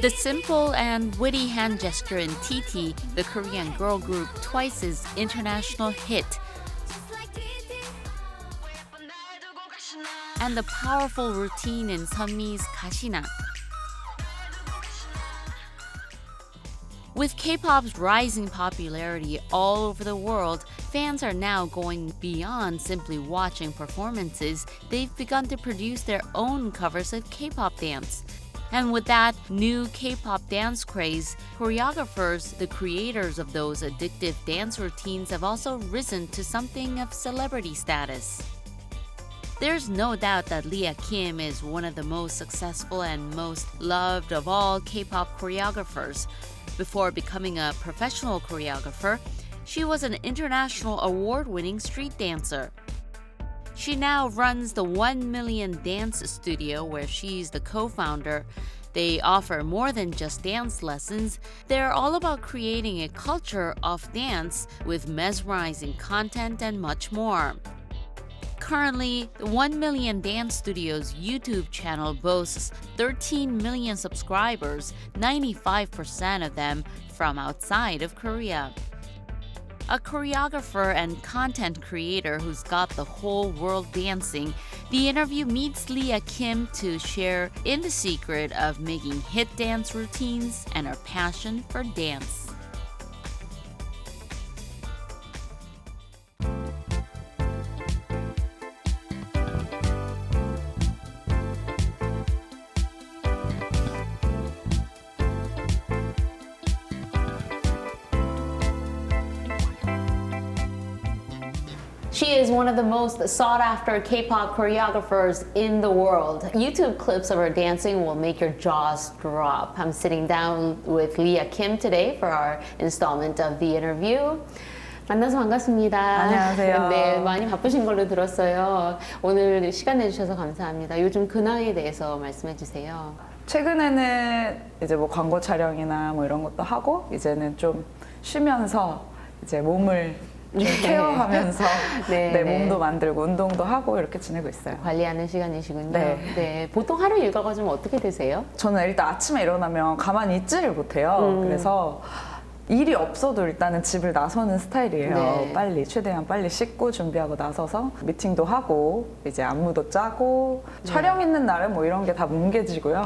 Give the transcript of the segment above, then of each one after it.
The simple and witty hand gesture in TT, the Korean girl group Twice's international hit, and the powerful routine in Sunmi's Gashina. With K-pop's rising popularity all over the world, fans are now going beyond simply watching performances. They've begun to produce their own covers of K-pop dance. And with that new K-pop dance craze, choreographers, the creators of those addictive dance routines, have also risen to something of celebrity status. There's no doubt that Leah Kim is one of the most successful and most loved of all K-pop choreographers. Before becoming a professional choreographer, she was an international award-winning street dancer. She now runs the 1 Million Dance Studio, where she's the co-founder. They offer more than just dance lessons. They're all about creating a culture of dance with mesmerizing content and much more. Currently, the 1 Million Dance Studio's YouTube channel boasts 13 million subscribers, 95% of them from outside of Korea. A choreographer and content creator who's got the whole world dancing, the interview meets Leah Kim to share in the secret of making hit dance routines and her passion for dance. She is one of the most sought-after K-pop choreographers in the world. YouTube clips of her dancing will make your jaws drop. I'm sitting down with Leah Kim today for our installment of The Interview. 만나서 반갑습니다. 안녕하세요. 네, 많이 바쁘신 걸로 들었어요. 오늘 시간 내주셔서 감사합니다. 요즘 근황에 대해서 말씀해 주세요. 최근에는 이제 뭐 광고 촬영이나 뭐 이런 것도 하고 이제는 좀 쉬면서 이제 몸을 좀 케어하면서 네, 몸도 만들고 운동도 하고 이렇게 지내고 있어요. 관리하는 시간이시군요. 네. 네, 보통 하루 일과가 좀 어떻게 되세요? 저는 일단 아침에 일어나면 가만히 있지를 못해요. 그래서 일이 없어도 일단은 집을 나서는 스타일이에요. 네. 최대한 빨리 씻고 준비하고 나서서 미팅도 하고 이제 안무도 짜고 촬영 있는 날은 뭐 이런 게 다 뭉개지고요.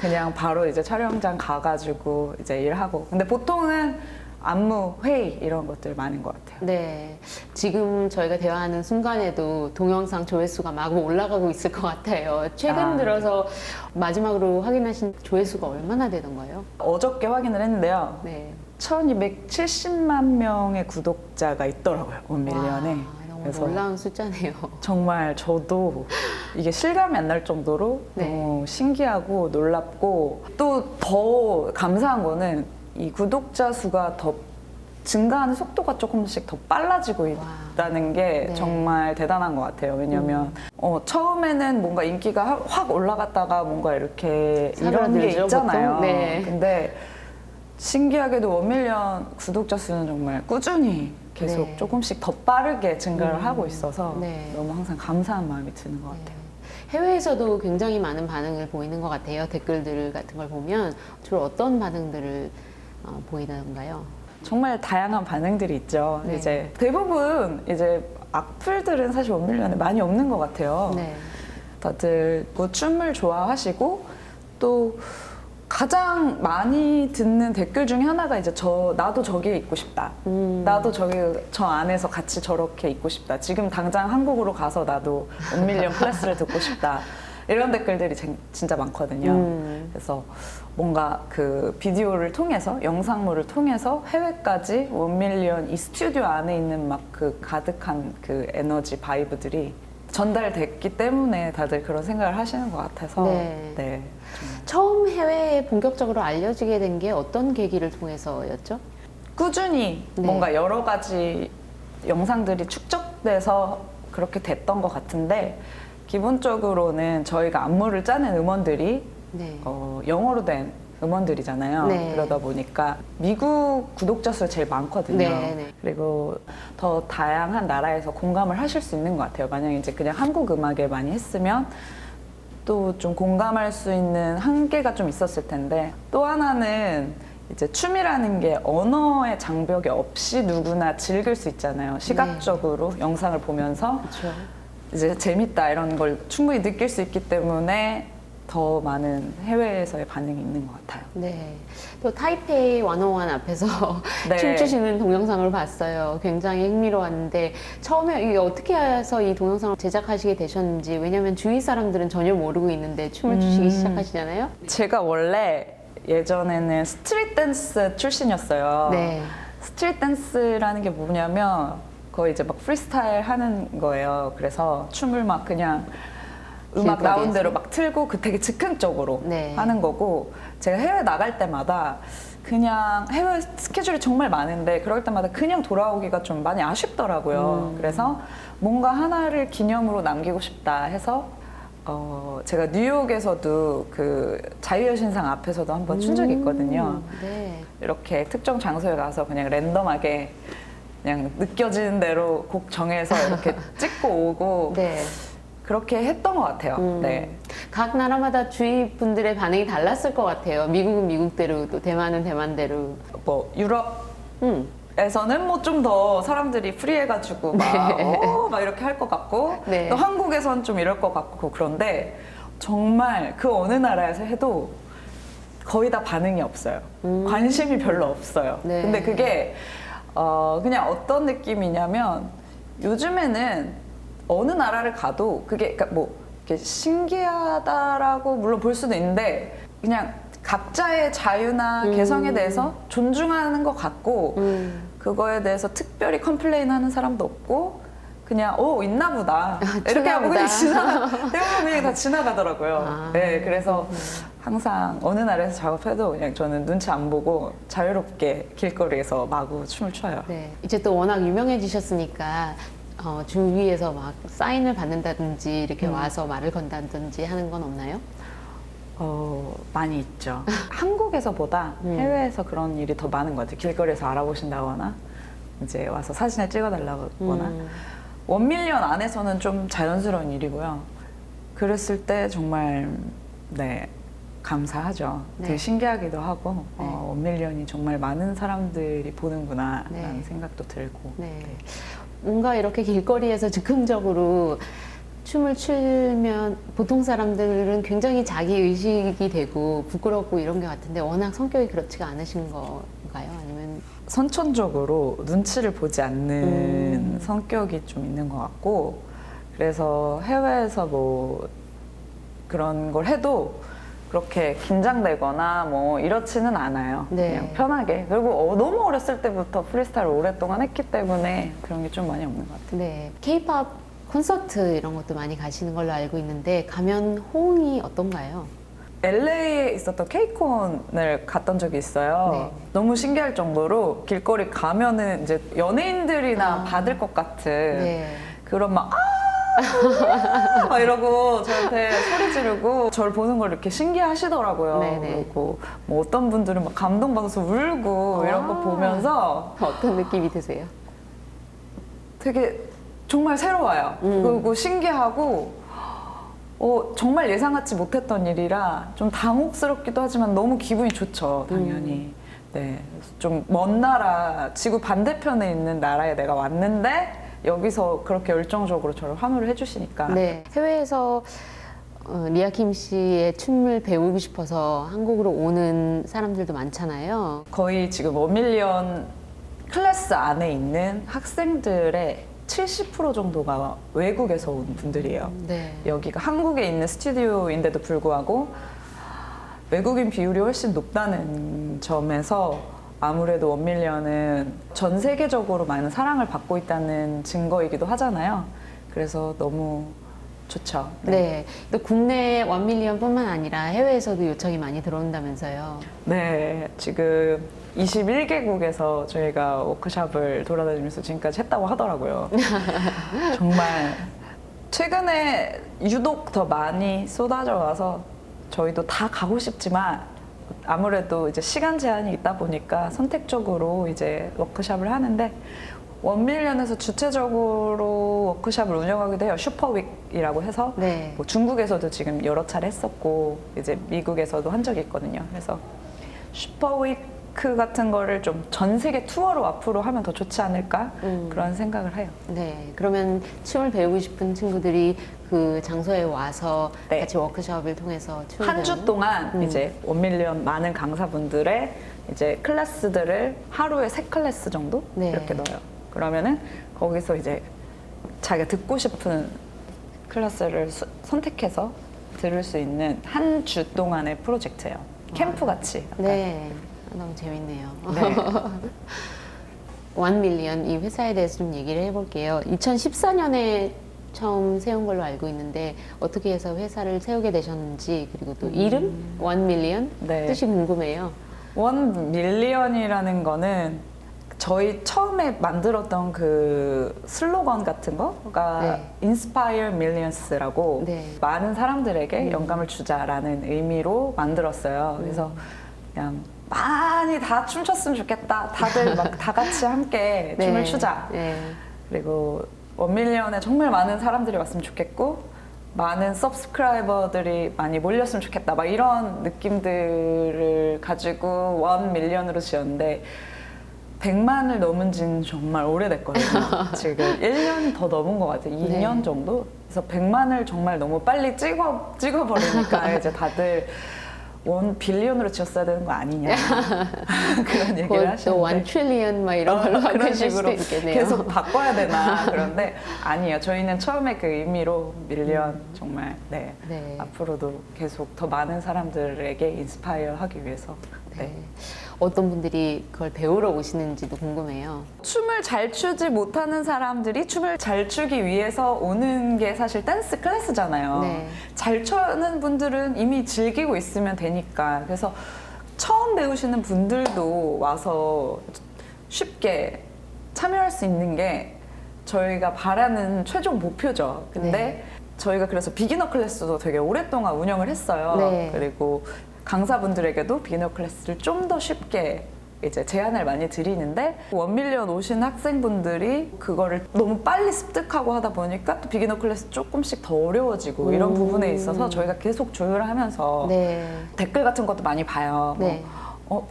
그냥 바로 이제 촬영장 가가지고 이제 일하고. 근데 보통은 안무, 회의 이런 것들 많은 것 같아요. 네, 지금 저희가 대화하는 순간에도 동영상 조회수가 마구 올라가고 있을 것 같아요. 최근 들어서 마지막으로 확인하신 조회수가 얼마나 되던가요? 어저께 확인을 했는데요. 네. 1270만 명의 구독자가 있더라고요, 1밀리언에. 너무 놀라운 숫자네요. 정말 저도 이게 실감이 안 날 정도로 네. 너무 신기하고 놀랍고 또 더 감사한 거는 이 구독자 수가 더 증가하는 속도가 조금씩 더 빨라지고 있다는 게 네. 정말 대단한 것 같아요. 왜냐면 처음에는 뭔가 인기가 확 올라갔다가 뭔가 이렇게 이런 게 있잖아요. 네. 근데 신기하게도 1밀리언 구독자 수는 정말 꾸준히 계속 네. 조금씩 더 빠르게 증가를 하고 있어서 네. 너무 항상 감사한 마음이 드는 것 같아요. 해외에서도 굉장히 많은 반응을 보이는 것 같아요. 댓글들 같은 걸 보면 주로 어떤 반응들을 보이던가요? 정말 다양한 반응들이 있죠. 네. 이제 대부분 이제 악플들은 사실 1밀리언에 많이 없는 것 같아요. 네. 다들 뭐 춤을 좋아하시고 또 가장 많이 듣는 댓글 중에 하나가 이제 나도 저기에 있고 싶다. 나도 저 안에서 같이 저렇게 있고 싶다. 지금 당장 한국으로 가서 나도 1밀리언 클래스를 듣고 싶다. 이런 댓글들이 진짜 많거든요. 그래서 뭔가 그 비디오를 통해서, 영상물을 통해서 해외까지 1밀리언 이 스튜디오 안에 있는 막 그 가득한 그 에너지, 바이브들이 전달됐기 때문에 다들 그런 생각을 하시는 것 같아서 네. 처음 해외에 본격적으로 알려지게 된 게 어떤 계기를 통해서였죠? 꾸준히 뭔가 여러 가지 영상들이 축적돼서 그렇게 됐던 것 같은데 기본적으로는 저희가 안무를 짜는 음원들이 영어로 된 음원들이잖아요. 네. 그러다 보니까 미국 구독자 수가 제일 많거든요. 네. 그리고 더 다양한 나라에서 공감을 하실 수 있는 것 같아요. 만약에 이제 그냥 한국 음악에 많이 했으면 또 좀 공감할 수 있는 한계가 좀 있었을 텐데, 또 하나는 이제 춤이라는 게 언어의 장벽이 없이 누구나 즐길 수 있잖아요. 시각적으로 영상을 보면서 그렇죠. 이제 재밌다 이런 걸 충분히 느낄 수 있기 때문에 더 많은 해외에서의 반응이 있는 것 같아요. 네. 또 타이페이 101 앞에서 네. 춤추시는 동영상을 봤어요. 굉장히 흥미로웠는데 처음에 이게 어떻게 해서 이 동영상을 제작하시게 되셨는지, 왜냐면 주위 사람들은 전혀 모르고 있는데 춤을 추시기 시작하시잖아요. 제가 원래 예전에는 스트릿 댄스 출신이었어요. 네. 스트릿 댄스라는 게 뭐냐면 거의 이제 막 프리스타일 하는 거예요. 그래서 춤을 막 그냥 음악 길거리에서? 나온 대로 막 틀고 그 되게 즉흥적으로 네. 하는 거고, 제가 해외 나갈 때마다 그냥 해외 스케줄이 정말 많은데 그럴 때마다 그냥 돌아오기가 좀 많이 아쉽더라고요. 그래서 뭔가 하나를 기념으로 남기고 싶다 해서 제가 뉴욕에서도 그 자유여신상 앞에서도 한번 춘 적이 있거든요. 네. 이렇게 특정 장소에 가서 그냥 랜덤하게 그냥 느껴지는 대로 곡 정해서 이렇게 찍고 오고 네. 그렇게 했던 것 같아요. 네. 각 나라마다 주위 분들의 반응이 달랐을 것 같아요. 미국은 미국대로, 또 대만은 대만대로. 뭐 유럽 음. 에서는 뭐 좀 더 사람들이 프리해가지고 막 이렇게 할 것 같고, 네. 또 한국에선 좀 이럴 것 같고, 그런데 정말 그 어느 나라에서 해도 거의 다 반응이 없어요. 관심이 별로 없어요. 네. 근데 그게 그냥 어떤 느낌이냐면, 요즘에는 어느 나라를 가도 그게 그러니까 뭐 이렇게 신기하다라고 물론 볼 수도 있는데, 그냥 각자의 자유나 개성에 대해서 존중하는 것 같고, 그거에 대해서 특별히 컴플레인하는 사람도 없고, 그냥 있나 보다 이렇게 하고 그냥 대부분 그냥 다 지나가더라고요. 네, 그래서 항상 어느 나라에서 작업해도 그냥 저는 눈치 안 보고 자유롭게 길거리에서 마구 춤을 춰요. 네. 이제 또 워낙 유명해지셨으니까 주위에서 막 사인을 받는다든지 이렇게 와서 말을 건다든지 하는 건 없나요? 많이 있죠. 한국에서보다 해외에서 그런 일이 더 많은 것 같아요. 길거리에서 알아보신다거나 이제 와서 사진을 찍어달라거나. 1밀리언 안에서는 좀 자연스러운 일이고요. 그랬을 때 정말 네, 감사하죠. 네. 되게 신기하기도 하고 네. 1밀리언이 정말 많은 사람들이 보는구나 네. 라는 생각도 들고. 네. 뭔가 이렇게 길거리에서 즉흥적으로 춤을 추면 보통 사람들은 굉장히 자기 의식이 되고 부끄럽고 이런 게 같은데, 워낙 성격이 그렇지가 않으신 건가요? 아니면 선천적으로 눈치를 보지 않는 성격이 좀 있는 것 같고, 그래서 해외에서 뭐 그런 걸 해도 그렇게 긴장되거나 뭐 이렇지는 않아요. 네. 그냥 편하게. 그리고 너무 어렸을 때부터 프리스타일을 오랫동안 했기 때문에 그런 게 좀 많이 없는 것 같아요. 네. K-pop 콘서트 이런 것도 많이 가시는 걸로 알고 있는데, 가면 호응이 어떤가요? LA에 있었던 케이콘을 갔던 적이 있어요. 네. 너무 신기할 정도로 길거리 가면은 이제 연예인들이나 받을 것 같은 네. 그런 막 막 이러고 저한테 소리 지르고 저를 보는 걸 이렇게 신기하시더라고요. 네네. 그리고 뭐 어떤 분들은 막 감동받아서 울고 이런 거 보면서 어떤 느낌이 드세요? 되게 정말 새로워요. 그리고 신기하고 정말 예상하지 못했던 일이라 좀 당혹스럽기도 하지만 너무 기분이 좋죠, 당연히. 네, 좀 먼 나라, 지구 반대편에 있는 나라에 내가 왔는데 여기서 그렇게 열정적으로 저를 환호를 해주시니까. 네. 해외에서 리아킴 씨의 춤을 배우고 싶어서 한국으로 오는 사람들도 많잖아요. 거의 지금 1밀리언 클래스 안에 있는 학생들의 70% 정도가 외국에서 온 분들이에요. 네. 여기가 한국에 있는 스튜디오인데도 불구하고 외국인 비율이 훨씬 높다는 점에서 아무래도 1밀리언은 전 세계적으로 많은 사랑을 받고 있다는 증거이기도 하잖아요. 그래서 너무 좋죠. 네. 또 국내 1밀리언뿐만 아니라 해외에서도 요청이 많이 들어온다면서요. 네, 지금 21개국에서 저희가 워크숍을 돌아다니면서 지금까지 했다고 하더라고요. 정말 최근에 유독 더 많이 쏟아져 와서 저희도 다 가고 싶지만 아무래도 이제 시간 제한이 있다 보니까 선택적으로 이제 워크숍을 하는데 원밀리언에서 주체적으로 워크숍을 운영하기도 해요. 슈퍼윅이라고 해서 네. 뭐 중국에서도 지금 여러 차례 했었고 이제 미국에서도 한 적이 있거든요. 그래서 슈퍼위크 같은 거를 좀 전 세계 투어로 앞으로 하면 더 좋지 않을까 그런 생각을 해요. 네, 그러면 춤을 배우고 싶은 친구들이 그 장소에 와서 네. 같이 워크숍을 통해서 춤을 한 주 배우는? 동안 이제 원밀리언 많은 강사분들의 이제 클래스들을 하루에 3클래스 정도 네. 이렇게 넣어요. 그러면은 거기서 이제 자기가 듣고 싶은 클래스를 선택해서 들을 수 있는 한 주 동안의 프로젝트예요. 캠프 같이. 약간. 네, 너무 재밌네요. 네. 1밀리언 이 회사에 대해서 좀 얘기를 해볼게요. 2014년에 처음 세운 걸로 알고 있는데 어떻게 해서 회사를 세우게 되셨는지 그리고 또 이름 1밀리언 네. 뜻이 궁금해요. 1밀리언이라는 거는 저희 처음에 만들었던 그 슬로건 같은 거가 네. Inspire Millions라고 네. 많은 사람들에게 영감을 주자라는 의미로 만들었어요. 그래서 그냥 많이 다 춤췄으면 좋겠다. 다들 막 다 같이 함께 네. 춤을 추자. 네. 그리고 1밀리언에 정말 많은 사람들이 왔으면 좋겠고 많은 서브스크라이버들이 많이 몰렸으면 좋겠다. 막 이런 느낌들을 가지고 1밀리언으로 지었는데 100만을 넘은 지는 정말 오래됐거든요. 지금 1년 더 넘은 것 같아요. 2년 네. 정도? 그래서 100만을 정말 너무 빨리 찍어버리니까 이제 다들 1빌리언으로 지었어야 되는 거 아니냐. 그런 얘기를 또 하시는데 1 트릴리언 막 이런 걸로 그런 바꾸실 수도 식으로 있겠네요. 계속 바꿔야 되나. 그런데 아니에요. 저희는 처음에 그 의미로 밀리언 정말 네. 네. 앞으로도 계속 더 많은 사람들에게 인스파이어 하기 위해서 네. 네. 어떤 분들이 그걸 배우러 오시는지도 궁금해요. 춤을 잘 추지 못하는 사람들이 춤을 잘 추기 위해서 오는 게 사실 댄스 클래스잖아요. 네. 잘 추는 분들은 이미 즐기고 있으면 되니까. 그래서 처음 배우시는 분들도 와서 쉽게 참여할 수 있는 게 저희가 바라는 최종 목표죠. 근데 네. 저희가 그래서 비기너 클래스도 되게 오랫동안 운영을 했어요. 네. 그리고 강사분들에게도 비기너 클래스를 좀 더 쉽게 이제 제안을 많이 드리는데 1밀리언 오신 학생분들이 그거를 너무 빨리 습득하고 하다 보니까 또 비기너 클래스 조금씩 더 어려워지고 이런 부분에 있어서 저희가 계속 조율을 하면서 네. 댓글 같은 것도 많이 봐요. 네.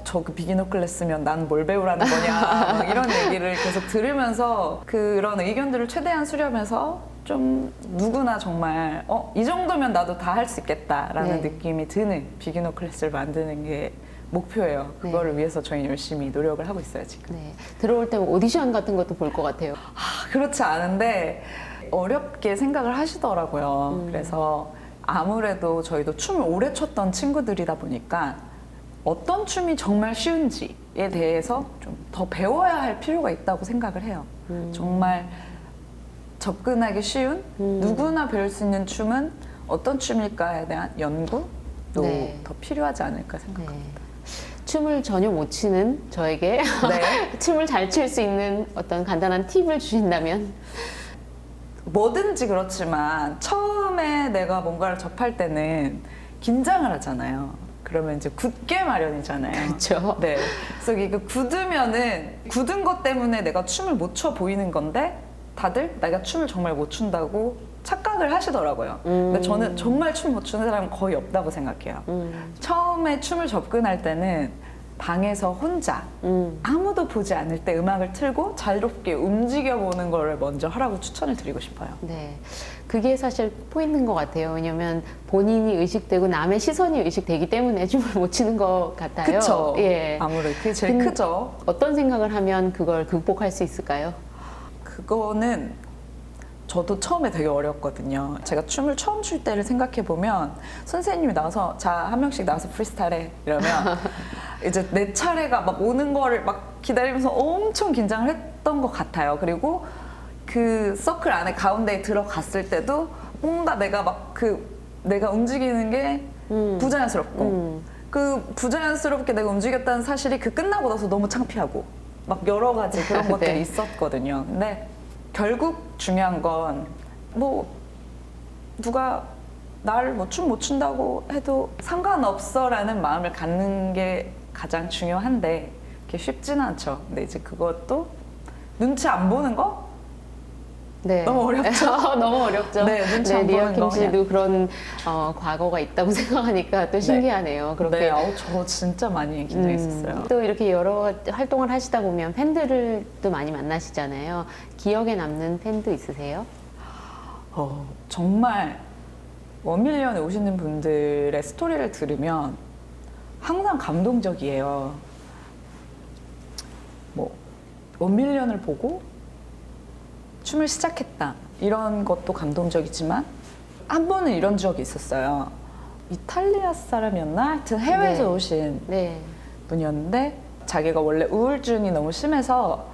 저 그 비기너 클래스면 난 뭘 배우라는 거냐 막 이런 얘기를 계속 들으면서 그런 의견들을 최대한 수렴해서 좀 누구나 정말 이 정도면 나도 다 할 수 있겠다라는 네. 느낌이 드는 비기너 클래스를 만드는 게 목표예요. 네. 그거를 위해서 저희 열심히 노력을 하고 있어요 지금. 네. 들어올 때 오디션 같은 것도 볼 것 같아요. 그렇지 않은데 어렵게 생각을 하시더라고요. 그래서 아무래도 저희도 춤을 오래 췄던 친구들이다 보니까 어떤 춤이 정말 쉬운지에 대해서 좀 더 배워야 할 필요가 있다고 생각을 해요. 정말 접근하기 쉬운 누구나 배울 수 있는 춤은 어떤 춤일까에 대한 연구도 네. 더 필요하지 않을까 네. 생각합니다. 춤을 전혀 못 추는 저에게 네. 춤을 잘 출 수 있는 어떤 간단한 팁을 주신다면? 뭐든지 그렇지만 처음에 내가 뭔가를 접할 때는 긴장을 하잖아요. 그러면 이제 굳게 마련이잖아요. 그렇죠. 네. 그래서 이게 굳으면은 굳은 것 때문에 내가 춤을 못 춰 보이는 건데 다들 내가 춤을 정말 못 춘다고 착각을 하시더라고요. 근데 저는 정말 춤 못 추는 사람은 거의 없다고 생각해요. 처음에 춤을 접근할 때는 방에서 혼자 아무도 보지 않을 때 음악을 틀고 자유롭게 움직여보는 거를 먼저 하라고 추천을 드리고 싶어요. 네. 그게 사실 포인트인 것 같아요. 왜냐면 본인이 의식되고 남의 시선이 의식되기 때문에 춤을 못 추는 것 같아요. 그쵸? 예. 아무래도 그게 제일 크죠. 어떤 생각을 하면 그걸 극복할 수 있을까요? 그거는 저도 처음에 되게 어렵거든요. 제가 춤을 처음 출 때를 생각해 보면 선생님이 나와서 자, 한 명씩 나와서 프리스타일해 이러면 이제 내 차례가 막 오는 거를 막 기다리면서 엄청 긴장을 했던 것 같아요. 그리고 그 서클 안에 가운데에 들어갔을 때도 뭔가 내가 막 내가 움직이는 게 부자연스럽고 그 부자연스럽게 내가 움직였다는 사실이 끝나고 나서 너무 창피하고 막 여러 가지 그런 것들이 네. 있었거든요. 근데 결국 중요한 건 뭐 누가 나를 뭐 춤 못 춘다고 해도 상관없어라는 마음을 갖는 게 가장 중요한데 그게 쉽지는 않죠. 근데 이제 그것도 눈치 안 보는 거? 네. 너무 어렵죠? 너무 어렵죠. 네, 눈치 안 보는 리얼킴 거 씨도 그런 과거가 있다고 생각하니까 또 신기하네요. 그렇게 네, 저 진짜 많이 긴장했었어요. 또 이렇게 여러 활동을 하시다 보면 팬들을 또 많이 만나시잖아요. 기억에 남는 팬도 있으세요? 정말 1밀리언에 오시는 분들의 스토리를 들으면 항상 감동적이에요. 뭐 1밀리언을 보고 춤을 시작했다 이런 것도 감동적이지만 한 번은 이런 적이 있었어요. 이탈리아 사람이었나? 하여튼 해외에서 네. 오신 네. 분이었는데 자기가 원래 우울증이 너무 심해서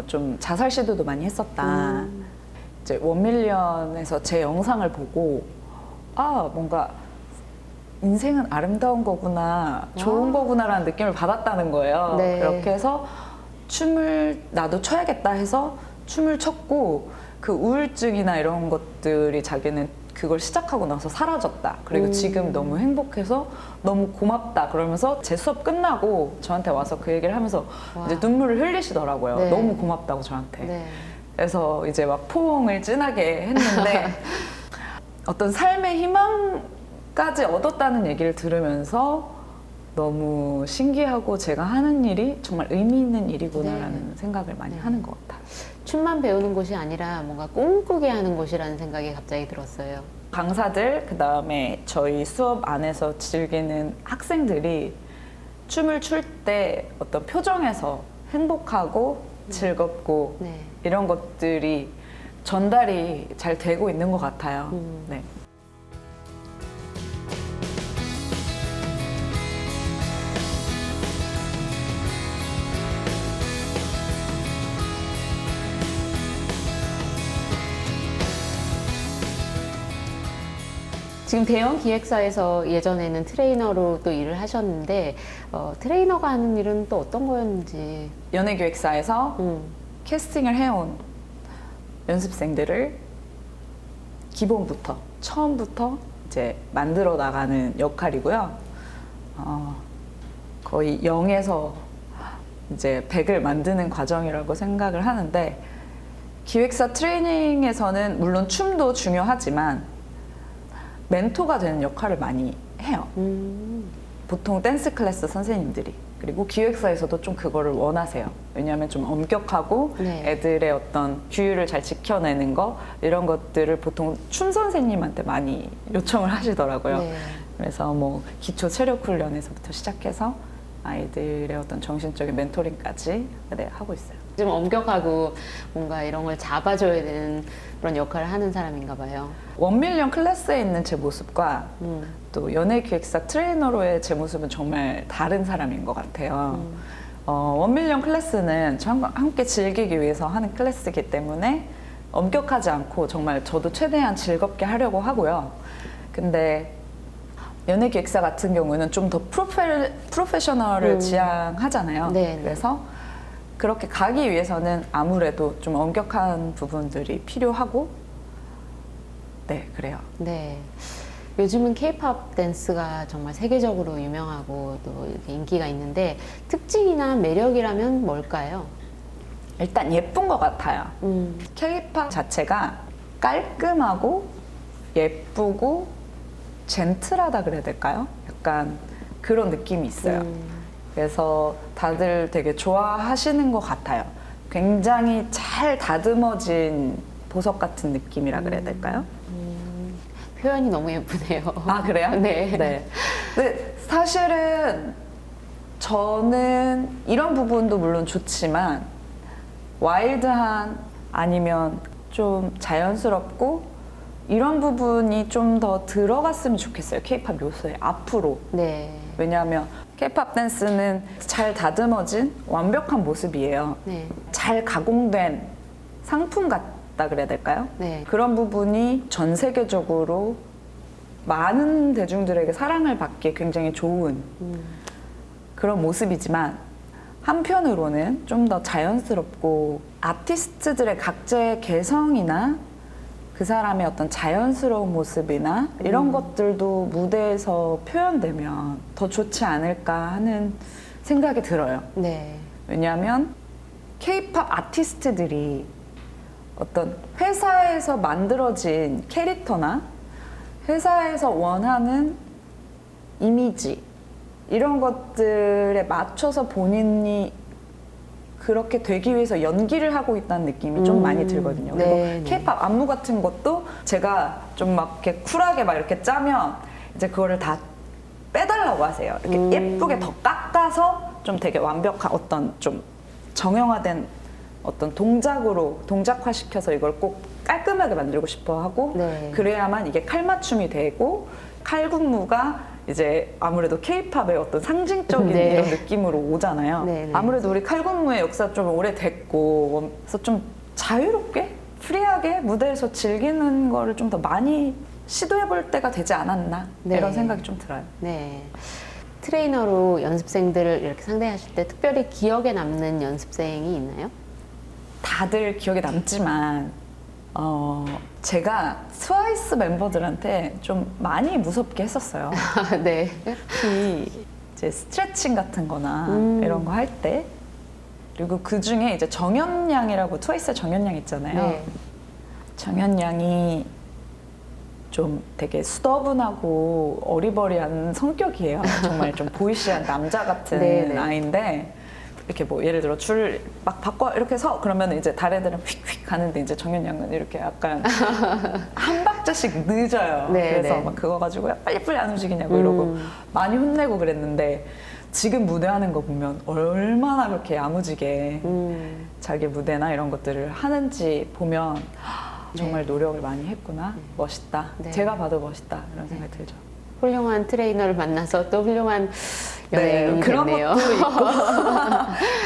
좀 자살 시도도 많이 했었다. 이제 1밀리언에서 제 영상을 보고 뭔가 인생은 아름다운 거구나, 좋은 거구나라는 느낌을 받았다는 거예요. 네. 그렇게 해서 춤을 나도 춰야겠다 해서 춤을 췄고 그 우울증이나 이런 것들이 자기는 그걸 시작하고 나서 사라졌다. 그리고 지금 너무 행복해서 너무 고맙다. 그러면서 제 수업 끝나고 저한테 와서 그 얘기를 하면서 이제 눈물을 흘리시더라고요. 네. 너무 고맙다고 저한테. 네. 그래서 이제 막 포옹을 진하게 했는데 어떤 삶의 희망까지 얻었다는 얘기를 들으면서 너무 신기하고 제가 하는 일이 정말 의미 있는 일이구나라는 생각을 많이 하는 것 같아요. 춤만 배우는 곳이 아니라 뭔가 꿈꾸게 하는 곳이라는 생각이 갑자기 들었어요. 강사들, 그 다음에 저희 수업 안에서 즐기는 학생들이 춤을 출 때 어떤 표정에서 행복하고 즐겁고 네. 이런 것들이 전달이 잘 되고 있는 것 같아요. 네. 지금 대형 기획사에서 예전에는 트레이너로 또 일을 하셨는데 트레이너가 하는 일은 또 어떤 거였는지. 연예기획사에서 캐스팅을 해온 연습생들을 기본부터 처음부터 이제 만들어 나가는 역할이고요. 거의 0에서 이제 100을 만드는 과정이라고 생각을 하는데 기획사 트레이닝에서는 물론 춤도 중요하지만 멘토가 되는 역할을 많이 해요. 보통 댄스 클래스 선생님들이. 그리고 기획사에서도 좀 그거를 원하세요. 왜냐하면 좀 엄격하고 네. 애들의 어떤 규율을 잘 지켜내는 거 이런 것들을 보통 춤 선생님한테 많이 요청을 하시더라고요. 네. 그래서 뭐 기초 체력 훈련에서부터 시작해서 아이들의 어떤 정신적인 멘토링까지 하고 있어요. 좀 엄격하고 뭔가 이런 걸 잡아줘야 되는 그런 역할을 하는 사람인가 봐요. 1밀리언 클래스에 있는 제 모습과 또 연예기획사 트레이너로의 제 모습은 정말 다른 사람인 것 같아요. 1밀리언 클래스는 저와 함께 즐기기 위해서 하는 클래스이기 때문에 엄격하지 않고 정말 저도 최대한 즐겁게 하려고 하고요. 근데 연예기획사 같은 경우는 좀 더 프로페셔널을 지향하잖아요. 네, 네. 그래서 그렇게 가기 위해서는 아무래도 좀 엄격한 부분들이 필요하고 네, 그래요. 네. 요즘은 케이팝 댄스가 정말 세계적으로 유명하고 또 이렇게 인기가 있는데 특징이나 매력이라면 뭘까요? 일단 예쁜 것 같아요. 케이팝 자체가 깔끔하고 예쁘고 젠틀하다 그래야 될까요? 약간 그런 느낌이 있어요. 그래서 다들 되게 좋아하시는 것 같아요. 굉장히 잘 다듬어진 보석 같은 느낌이라 그래야 될까요? 표현이 너무 예쁘네요. 아, 그래요? 네. 네. 근데 사실은 저는 이런 부분도 물론 좋지만 와일드한 아니면 좀 자연스럽고 이런 부분이 좀 더 들어갔으면 좋겠어요. 케이팝 요소에 앞으로. 네. 왜냐하면 케이팝 댄스는 잘 다듬어진 완벽한 모습이에요. 네. 잘 가공된 상품 같다 그래야 될까요? 네. 그런 부분이 전 세계적으로 많은 대중들에게 사랑을 받기에 굉장히 좋은 그런 모습이지만 한편으로는 좀 더 자연스럽고 아티스트들의 각자의 개성이나 그 사람의 어떤 자연스러운 모습이나 이런 것들도 무대에서 표현되면 더 좋지 않을까 하는 생각이 들어요. 네. 왜냐하면 K-팝 아티스트들이 어떤 회사에서 만들어진 캐릭터나 회사에서 원하는 이미지 이런 것들에 맞춰서 본인이 그렇게 되기 위해서 연기를 하고 있다는 느낌이 좀 많이 들거든요. 그리고 네, 네. K-팝 안무 같은 것도 제가 좀 막 이렇게 쿨하게 막 이렇게 짜면 이제 그거를 다 빼달라고 하세요. 이렇게 예쁘게 더 깎아서 좀 되게 완벽한 어떤 좀 정형화된 어떤 동작으로 동작화시켜서 이걸 꼭 깔끔하게 만들고 싶어 하고 네. 그래야만 이게 칼맞춤이 되고 칼군무가 이제 아무래도 K-팝의 어떤 상징적인 네. 이런 느낌으로 오잖아요. 네, 네. 아무래도 우리 칼군무의 역사 좀 오래됐고 그래서 좀 자유롭게 프리하게 무대에서 즐기는 거를 좀 더 많이 시도해 볼 때가 되지 않았나 네. 이런 생각이 좀 들어요. 네. 트레이너로 연습생들을 이렇게 상대하실 때 특별히 기억에 남는 연습생이 있나요? 다들 기억에 남지만 제가 트와이스 멤버들한테 좀 많이 무섭게 했었어요. 네. 특히 이제 스트레칭 같은 거나 이런 거 할 때 그리고 그 중에 이제 정연 양이라고 트와이스 정연 양 있잖아요. 네. 정연 양이 좀 되게 수더분하고 어리버리한 성격이에요. 정말 좀 보이시한 남자 같은 네, 네. 아이인데 이렇게 뭐 예를 들어 줄 막 바꿔 이렇게 서 그러면 이제 다른 애들은 휙휙 가는데 이제 정연 양은 이렇게 약간 한 박자씩 늦어요. 네, 그래서 네. 막 그거 가지고 야, 빨리빨리 안 움직이냐고 이러고 많이 혼내고 그랬는데 지금 무대하는 거 보면 얼마나 그렇게 야무지게 자기 무대나 이런 것들을 하는지 보면 정말 노력을 많이 했구나. 멋있다. 네. 제가 봐도 멋있다. 이런 생각이 들죠. 훌륭한 트레이너를 만나서 또 훌륭한 네, 연예인이 그런 됐네요. 것도 있고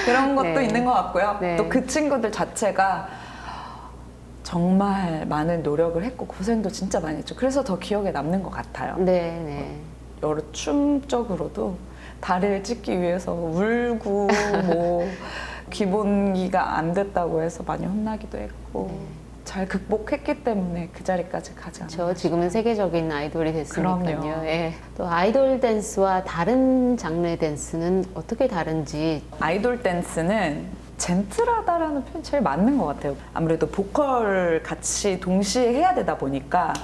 그런 것도 네. 있는 것 같고요. 네. 또 그 친구들 자체가 정말 많은 노력을 했고 고생도 진짜 많이 했죠. 그래서 더 기억에 남는 것 같아요. 네, 네. 여러 춤적으로도 다리를 찢기 위해서 울고 뭐 기본기가 안 됐다고 해서 많이 혼나기도 했고 네. 잘 극복했기 때문에 그 자리까지 가지 않았나. 저 지금은 세계적인 아이돌이 됐으니까요. 그럼요. 예. 또 아이돌 댄스와 다른 장르의 댄스는 어떻게 다른지. 아이돌 댄스는 젠틀하다라는 표현이 제일 맞는 것 같아요. 아무래도 보컬 같이 동시에 해야 되다 보니까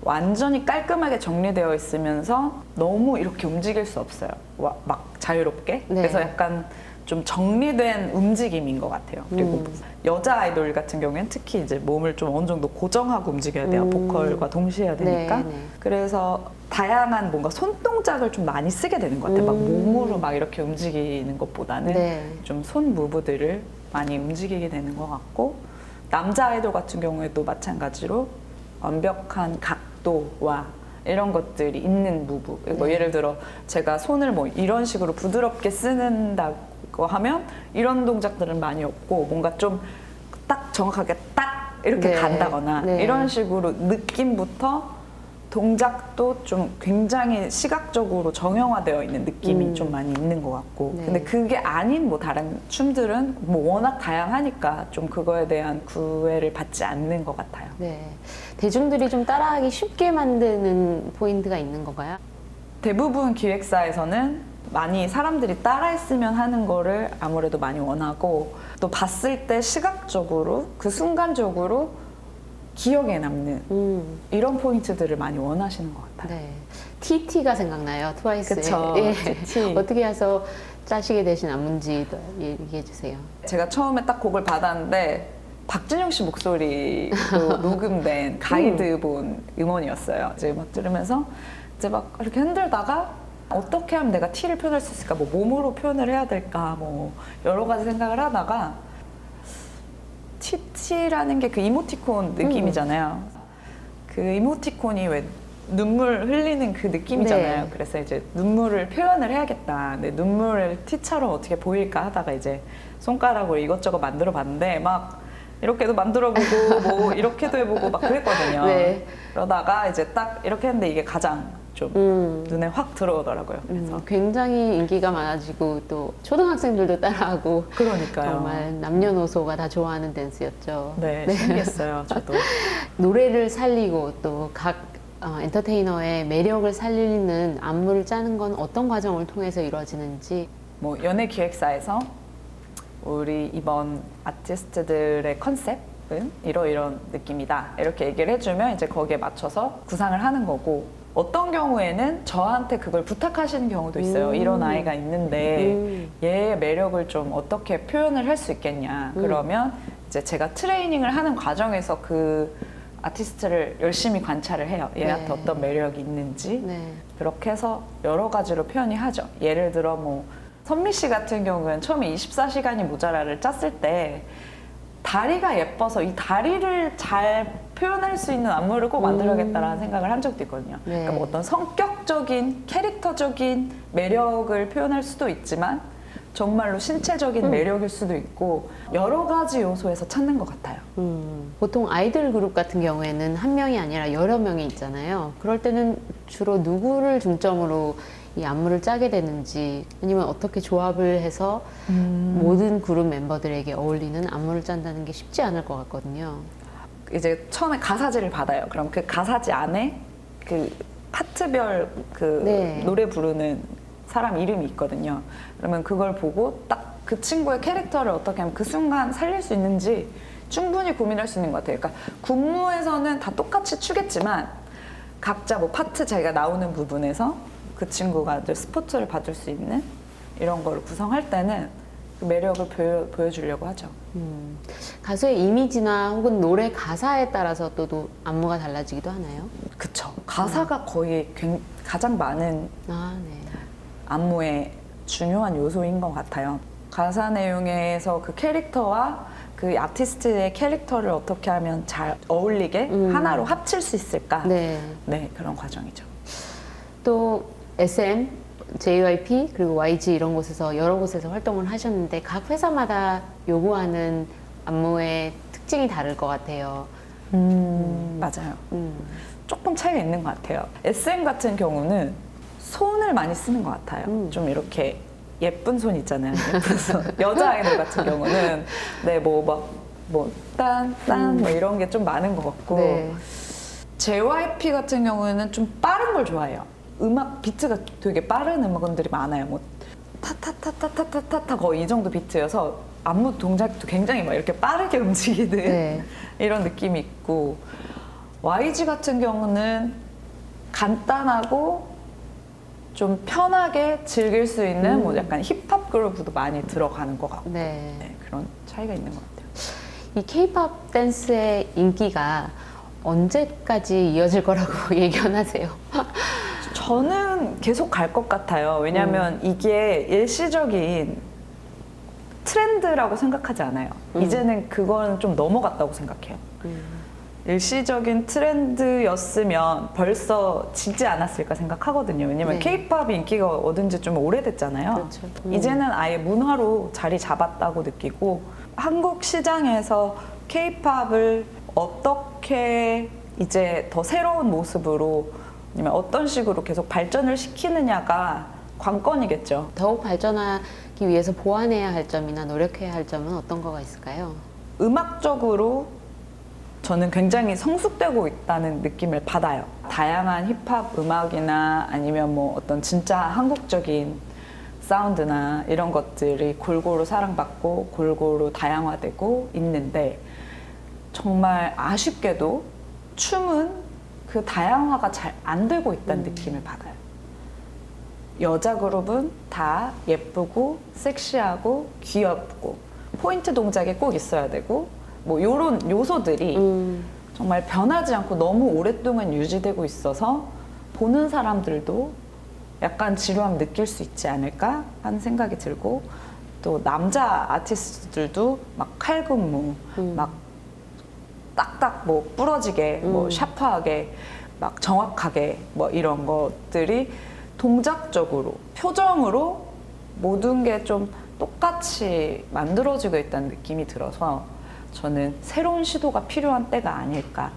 완전히 깔끔하게 정리되어 있으면서 너무 이렇게 움직일 수 없어요. 막 자유롭게. 네. 그래서 약간 좀 정리된 움직임인 것 같아요. 그리고 여자 아이돌 같은 경우에는 특히 이제 몸을 좀 어느 정도 고정하고 움직여야 돼요. 보컬과 동시에 해야 되니까. 네, 네. 그래서 다양한 뭔가 손동작을 좀 많이 쓰게 되는 것 같아요. 막 몸으로 막 이렇게 움직이는 것보다는 네. 좀 손 무브들을 많이 움직이게 되는 것 같고 남자 아이돌 같은 경우에도 마찬가지로 완벽한 각도와 이런 것들이 있는 무브. 뭐 예를 들어 제가 손을 뭐 이런 식으로 부드럽게 쓰는다고 하면 이런 동작들은 많이 없고 뭔가 좀 딱 정확하게 딱 이렇게 네. 간다거나 네. 이런 식으로 느낌부터 동작도 좀 굉장히 시각적으로 정형화되어 있는 느낌이 좀 많이 있는 것 같고 네. 근데 그게 아닌 뭐 다른 춤들은 뭐 워낙 다양하니까 좀 그거에 대한 구애를 받지 않는 것 같아요. 네. 대중들이 좀 따라하기 쉽게 만드는 포인트가 있는 건가요? 대부분 기획사에서는 많이 사람들이 따라했으면 하는 거를 아무래도 많이 원하고 또 봤을 때 시각적으로 그 순간적으로 기억에 남는 이런 포인트들을 많이 원하시는 것 같아요. 네. TT가 생각나요. 트와이스의. 그쵸. 예. TT. 어떻게 해서 짜시게 되신 안문지 얘기해 주세요. 제가 처음에 딱 곡을 받았는데 박진영 씨 목소리로 녹음된 가이드본 음원이었어요. 이제 막 들으면서 이제 막 이렇게 흔들다가 어떻게 하면 내가 T를 표현할 수 있을까? 뭐 몸으로 표현을 해야 될까? 뭐 여러 가지 생각을 하다가 TT라는 게 그 이모티콘 느낌이잖아요. 그 이모티콘이 왜 눈물 흘리는 그 느낌이잖아요. 네. 그래서 이제 눈물을 표현을 해야겠다. 근데 눈물을 T처럼 어떻게 보일까 하다가 이제 손가락으로 이것저것 만들어 봤는데 막 이렇게도 만들어보고 뭐 이렇게도 해보고 막 그랬거든요. 네. 그러다가 이제 딱 이렇게 했는데 이게 가장 좀 눈에 확 들어오더라고요. 그래서 굉장히 인기가 많아지고 또 초등학생들도 따라하고 그러니까요. 정말 남녀노소가 다 좋아하는 댄스였죠. 네, 신기했어요. 저도. 노래를 살리고 또 각 엔터테이너의 매력을 살리는 안무를 짜는 건 어떤 과정을 통해서 이루어지는지. 뭐 연예 기획사에서 우리 이번 아티스트들의 컨셉은 이런 느낌이다. 이렇게 얘기를 해주면 이제 거기에 맞춰서 구상을 하는 거고, 어떤 경우에는 저한테 그걸 부탁하시는 경우도 있어요. 이런 아이가 있는데 얘의 매력을 좀 어떻게 표현을 할 수 있겠냐. 그러면 이제 제가 트레이닝을 하는 과정에서 그 아티스트를 열심히 관찰을 해요. 얘한테 네. 어떤 매력이 있는지. 네. 그렇게 해서 여러 가지로 표현이 하죠. 예를 들어 뭐 선미 씨 같은 경우는 처음에 24시간이 모자라를 짰을 때 다리가 예뻐서 이 다리를 잘 표현할 수 있는 안무를 꼭 만들어야겠다라는 생각을 한 적도 있거든요. 네. 그러니까 뭐 어떤 성격적인, 캐릭터적인 매력을 표현할 수도 있지만 정말로 신체적인 매력일 수도 있고 여러 가지 요소에서 찾는 것 같아요. 보통 아이돌 그룹 같은 경우에는 한 명이 아니라 여러 명이 있잖아요. 그럴 때는 주로 누구를 중점으로 이 안무를 짜게 되는지, 아니면 어떻게 조합을 해서 모든 그룹 멤버들에게 어울리는 안무를 짠다는 게 쉽지 않을 것 같거든요. 이제 처음에 가사지를 받아요. 그럼 그 가사지 안에 그 파트별 그 네. 노래 부르는 사람 이름이 있거든요. 그러면 그걸 보고 딱 그 친구의 캐릭터를 어떻게 하면 그 순간 살릴 수 있는지 충분히 고민할 수 있는 것 같아요. 그러니까 군무에서는 다 똑같이 추겠지만 각자 뭐 파트 자기가 나오는 부분에서 그 친구가 이제 스포트를 받을 수 있는 이런 걸 구성할 때는 그 매력을 보여주려고 하죠. 가수의 이미지나 혹은 노래 가사에 따라서 또 안무가 달라지기도 하나요? 그쵸. 가사가 거의 가장 많은 아, 네. 안무의 중요한 요소인 것 같아요. 가사 내용에서 그 캐릭터와 그 아티스트의 캐릭터를 어떻게 하면 잘 어울리게 하나로 합칠 수 있을까? 네. 네, 그런 과정이죠. 또 SM, JYP 그리고 YG 이런 곳에서 여러 곳에서 활동을 하셨는데 각 회사마다 요구하는 안무의 특징이 다를 것 같아요. 맞아요. 조금 차이가 있는 것 같아요. SM 같은 경우는 손을 많이 쓰는 것 같아요. 좀 이렇게 예쁜 손 있잖아요. 예쁜 손. 여자 아이돌 같은 경우는 네, 딴 뭐 이런 게 좀 많은 것 같고 네. JYP 같은 경우에는 좀 빠른 걸 좋아해요. 음악 비트가 되게 빠른 음악들이 많아요. 뭐 타타타타타타타 거의 이 정도 비트여서 안무 동작도 굉장히 막 이렇게 빠르게 움직이는 네. 이런 느낌이 있고, YG 같은 경우는 간단하고 좀 편하게 즐길 수 있는 뭐 약간 힙합 그루브도 많이 들어가는 것 같고 네. 네, 그런 차이가 있는 것 같아요. 이 K-pop 댄스의 인기가 언제까지 이어질 거라고 예견하세요? 저는 계속 갈 것 같아요. 왜냐하면 이게 일시적인 트렌드라고 생각하지 않아요. 이제는 그건 좀 넘어갔다고 생각해요. 일시적인 트렌드였으면 벌써 지지 않았을까 생각하거든요. 왜냐면 네. K-팝이 인기가 얻은 지 좀 오래됐잖아요. 그렇죠. 이제는 아예 문화로 자리 잡았다고 느끼고, 한국 시장에서 K-팝을 어떻게 이제 더 새로운 모습으로 아니면 어떤 식으로 계속 발전을 시키느냐가 관건이겠죠. 더욱 발전하기 위해서 보완해야 할 점이나 노력해야 할 점은 어떤 거가 있을까요? 음악적으로 저는 굉장히 성숙되고 있다는 느낌을 받아요. 다양한 힙합 음악이나 아니면 뭐 어떤 진짜 한국적인 사운드나 이런 것들이 골고루 사랑받고 골고루 다양화되고 있는데, 정말 아쉽게도 춤은 그 다양화가 잘 안 되고 있다는 느낌을 받아요. 여자 그룹은 다 예쁘고 섹시하고 귀엽고 포인트 동작이 꼭 있어야 되고 뭐 이런 요소들이 정말 변하지 않고 너무 오랫동안 유지되고 있어서 보는 사람들도 약간 지루함 느낄 수 있지 않을까 하는 생각이 들고, 또 남자 아티스트들도 막 칼군무, 막 딱딱 뭐 부러지게, 뭐 샤프하게, 막 정확하게 뭐 이런 것들이 동작적으로, 표정으로 모든 게 좀 똑같이 만들어지고 있다는 느낌이 들어서 저는 새로운 시도가 필요한 때가 아닐까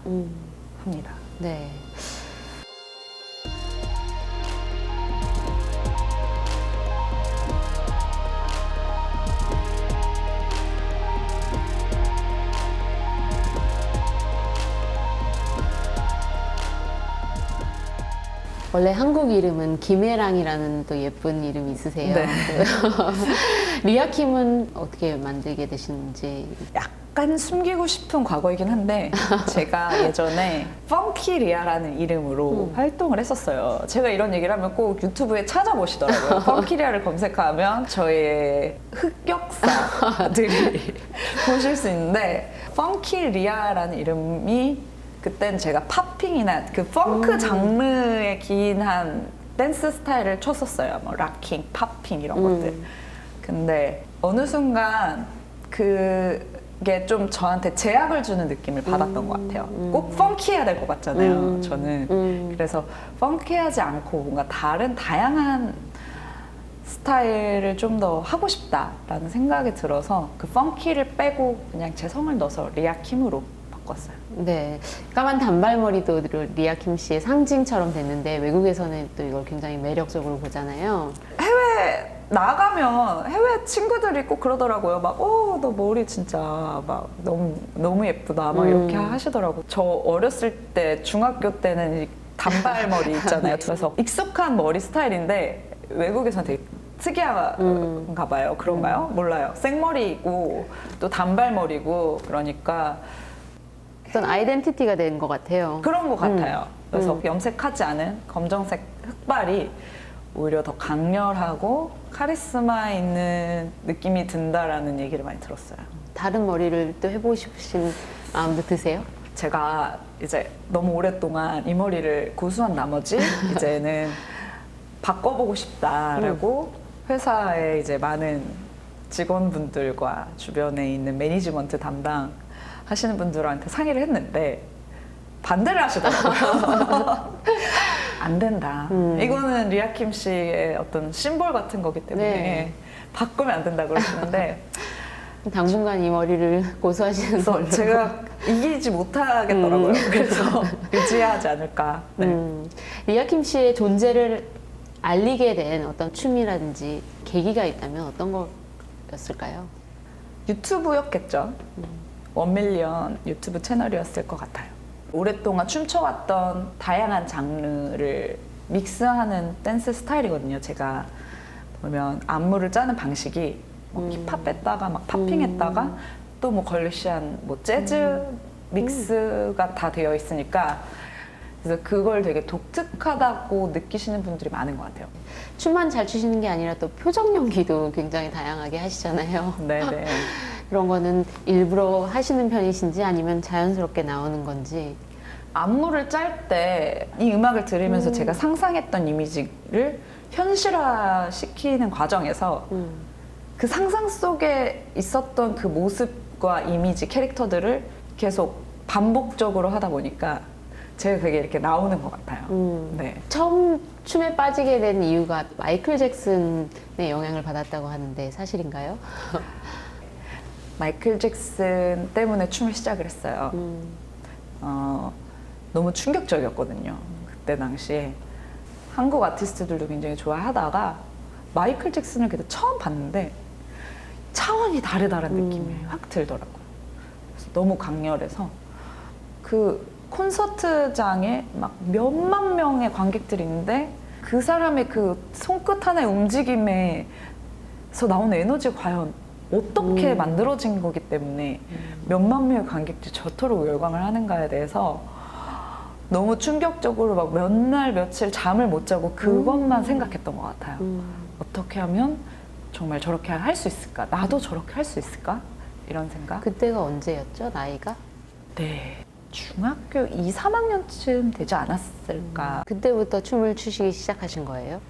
합니다. 네. 원래 한국 이름은 김혜랑이라는 또 예쁜 이름이 있으세요. 네. 리아킴은 어떻게 만들게 되시는지. 약간 숨기고 싶은 과거이긴 한데 제가 예전에 펑키 리아라는 이름으로 활동을 했었어요. 제가 이런 얘기를 하면 꼭 유튜브에 찾아보시더라고요. 펑키 리아를 검색하면 저의 흑역사들이 보실 수 있는데 펑키 리아라는 이름이 그땐 제가 팝핑이나 그 펑크 장르에 기인한 댄스 스타일을 쳤었어요. 뭐 락킹, 팝핑 이런 것들. 근데 어느 순간 그게 좀 저한테 제약을 주는 느낌을 받았던 것 같아요. 꼭 펑키해야 될 것 같잖아요. 저는. 그래서 펑키하지 않고 뭔가 다른 다양한 스타일을 좀 더 하고 싶다라는 생각이 들어서 그 펑키를 빼고 그냥 제 성을 넣어서 리아킴으로 바꿨어요. 네, 까만 단발머리도 리아킴 씨의 상징처럼 됐는데 외국에서는 또 이걸 굉장히 매력적으로 보잖아요. 해외 나가면 해외 친구들이 꼭 그러더라고요. 막, 너 머리 진짜 막 너무 예쁘다. 막 이렇게 하시더라고요. 저 어렸을 때 중학교 때는 이 단발머리 있잖아요. 그래서 익숙한 머리 스타일인데 외국에서는 되게 특이한가 봐요. 그런가요? 몰라요. 생머리이고 또 단발머리고 그러니까 어떤 아이덴티티가 된 것 같아요. 그런 것 같아요. 그래서 염색하지 않은 검정색 흑발이 오히려 더 강렬하고 카리스마 있는 느낌이 든다라는 얘기를 많이 들었어요. 다른 머리를 또 해보고 싶으신 마음도 드세요? 제가 이제 너무 오랫동안 이 머리를 고수한 나머지 이제는 바꿔보고 싶다라고 회사에 이제 많은 직원분들과 주변에 있는 매니지먼트 담당 하시는 분들한테 상의를 했는데 반대를 하시더라고요. 안 된다. 이거는 리아킴 씨의 어떤 심볼 같은 거기 때문에 네. 바꾸면 안 된다 그러시는데 당분간 이 머리를 고수하시는 그래서 걸로. 제가 이기지 못하겠더라고요. 그래서 유지하지 않을까. 네. 리아킴 씨의 존재를 알리게 된 어떤 춤이라든지 계기가 있다면 어떤 거였을까요? 유튜브였겠죠. 1밀리언 유튜브 채널이었을 것 같아요. 오랫동안 춤춰왔던 다양한 장르를 믹스하는 댄스 스타일이거든요. 제가 보면 안무를 짜는 방식이 뭐 힙합 했다가 막 팝핑 했다가 또 뭐 걸리시한 뭐 재즈 믹스가 다 되어 있으니까 그래서 그걸 되게 독특하다고 느끼시는 분들이 많은 것 같아요. 춤만 잘 추시는 게 아니라 또 표정 연기도 굉장히 다양하게 하시잖아요. 네네. 그런 거는 일부러 하시는 편이신지 아니면 자연스럽게 나오는 건지. 안무를 짤 때 이 음악을 들으면서 제가 상상했던 이미지를 현실화시키는 과정에서 그 상상 속에 있었던 그 모습과 이미지, 캐릭터들을 계속 반복적으로 하다 보니까 제가 그게 이렇게 나오는 것 같아요. 네. 처음 춤에 빠지게 된 이유가 마이클 잭슨의 영향을 받았다고 하는데 사실인가요? 마이클 잭슨 때문에 춤을 시작을 했어요. 너무 충격적이었거든요. 그때 당시에 한국 아티스트들도 굉장히 좋아하다가 마이클 잭슨을 그때 처음 봤는데 차원이 다르다는 느낌이 확 들더라고요. 그래서 너무 강렬해서 그 콘서트장에 막 몇만 명의 관객들이 있는데 그 사람의 그 손끝 하나의 움직임에서 나오는 에너지가 과연 어떻게 만들어진 거기 때문에 몇만 명의 관객들이 저토록 열광을 하는가에 대해서 너무 충격적으로 막 몇 날 며칠 잠을 못 자고 그것만 생각했던 것 같아요. 어떻게 하면 정말 저렇게 할 수 있을까? 나도 저렇게 할 수 있을까? 이런 생각. 그때가 언제였죠? 나이가? 네. 중학교 2, 3학년쯤 되지 않았을까. 그때부터 춤을 추시기 시작하신 거예요?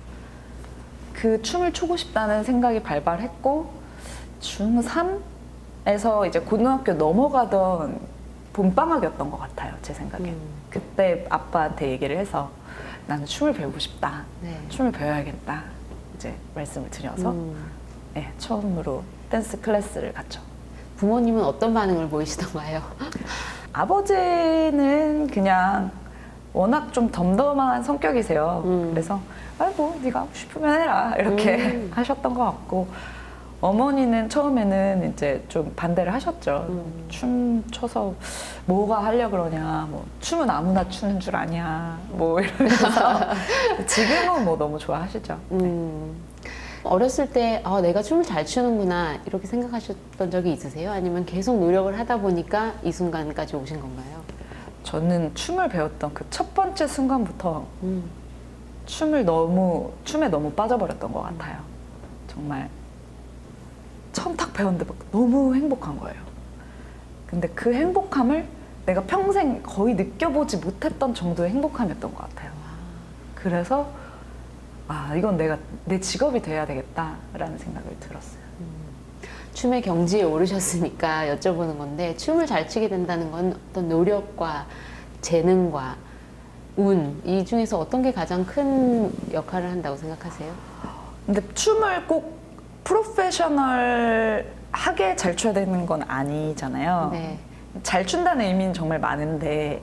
그 춤을 추고 싶다는 생각이 발발했고 중3에서 이제 고등학교 넘어가던 봄방학이었던 것 같아요. 제 생각엔. 그때 아빠한테 얘기를 해서 나는 춤을 배우고 싶다. 네. 춤을 배워야겠다. 이제 말씀을 드려서 네, 처음으로 댄스 클래스를 갔죠. 부모님은 어떤 반응을 보이시던가요? 아버지는 그냥 워낙 좀 덤덤한 성격이세요. 그래서 아이고 네가 하고 싶으면 해라 이렇게 하셨던 것 같고 어머니는 처음에는 이제 좀 반대를 하셨죠. 춤 춰서 뭐가 하려 그러냐, 뭐 춤은 아무나 추는 줄 아냐, 뭐 이러면서 지금은 뭐 너무 좋아하시죠. 어렸을 때 내가 춤을 잘 추는구나 이렇게 생각하셨던 적이 있으세요? 아니면 계속 노력을 하다 보니까 이 순간까지 오신 건가요? 저는 춤을 배웠던 그 첫 번째 순간부터 춤에 너무 빠져버렸던 것 같아요. 정말 처음 딱 배웠는데 막 너무 행복한 거예요. 근데 그 행복함을 내가 평생 거의 느껴보지 못했던 정도의 행복함이었던 것 같아요. 그래서 이건 내가 내 직업이 돼야 되겠다라는 생각을 들었어요. 춤의 경지에 오르셨으니까 여쭤보는 건데 춤을 잘 추게 된다는 건 어떤 노력과 재능과 운, 이 중에서 어떤 게 가장 큰 역할을 한다고 생각하세요? 근데 춤을 꼭 프로페셔널하게 잘 춰야 되는 건 아니잖아요. 네. 잘 춘다는 의미는 정말 많은데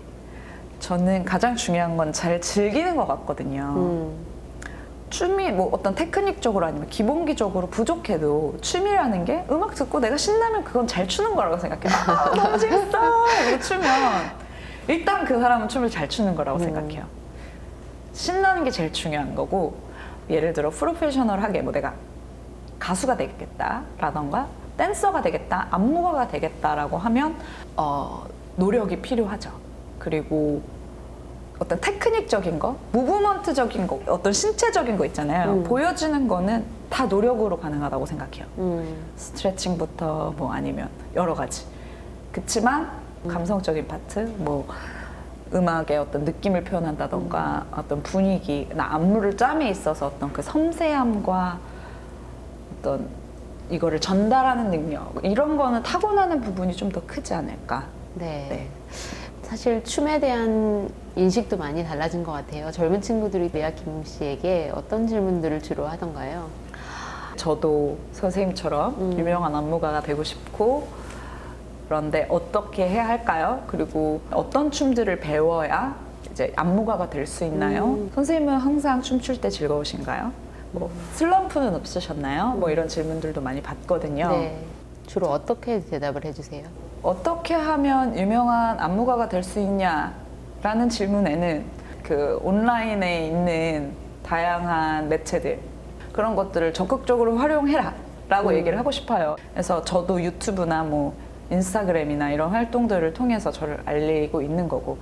저는 가장 중요한 건 잘 즐기는 것 같거든요. 춤이 뭐 어떤 테크닉적으로 아니면 기본기적으로 부족해도 춤이라는 게 음악 듣고 내가 신나면 그건 잘 추는 거라고 생각해요. 너무 재밌어! 이러고 추면 일단 그 사람은 춤을 잘 추는 거라고 생각해요. 신나는 게 제일 중요한 거고, 예를 들어 프로페셔널하게 뭐 내가 가수가 되겠다라던가 댄서가 되겠다, 안무가가 되겠다라고 하면 노력이 필요하죠. 그리고 어떤 테크닉적인 거, 무브먼트적인 거, 어떤 신체적인 거 있잖아요. 보여지는 거는 다 노력으로 가능하다고 생각해요. 스트레칭부터 뭐 아니면 여러 가지. 그치만 감성적인 파트, 뭐 음악의 어떤 느낌을 표현한다던가 어떤 분위기, 안무를 짬에 있어서 어떤 그 섬세함과 어떤 이거를 전달하는 능력, 이런 거는 타고나는 부분이 좀 더 크지 않을까. 네. 네. 사실 춤에 대한 인식도 많이 달라진 것 같아요. 젊은 친구들이 리아킴 씨에게 어떤 질문들을 주로 하던가요? 저도 선생님처럼 유명한 안무가가 되고 싶고, 그런데 어떻게 해야 할까요? 그리고 어떤 춤들을 배워야 이제 안무가가 될 수 있나요? 선생님은 항상 춤출 때 즐거우신가요? 뭐 슬럼프는 없으셨나요? 뭐 이런 질문들도 많이 받거든요. 네. 주로 어떻게 대답을 해주세요? 어떻게 하면 유명한 안무가가 될 수 있냐라는 질문에는 그 온라인에 있는 다양한 매체들, 그런 것들을 적극적으로 활용해라 라고 얘기를 하고 싶어요. 그래서 저도 유튜브나 뭐 인스타그램이나 이런 활동들을 통해서 저를 알리고 있는 거고,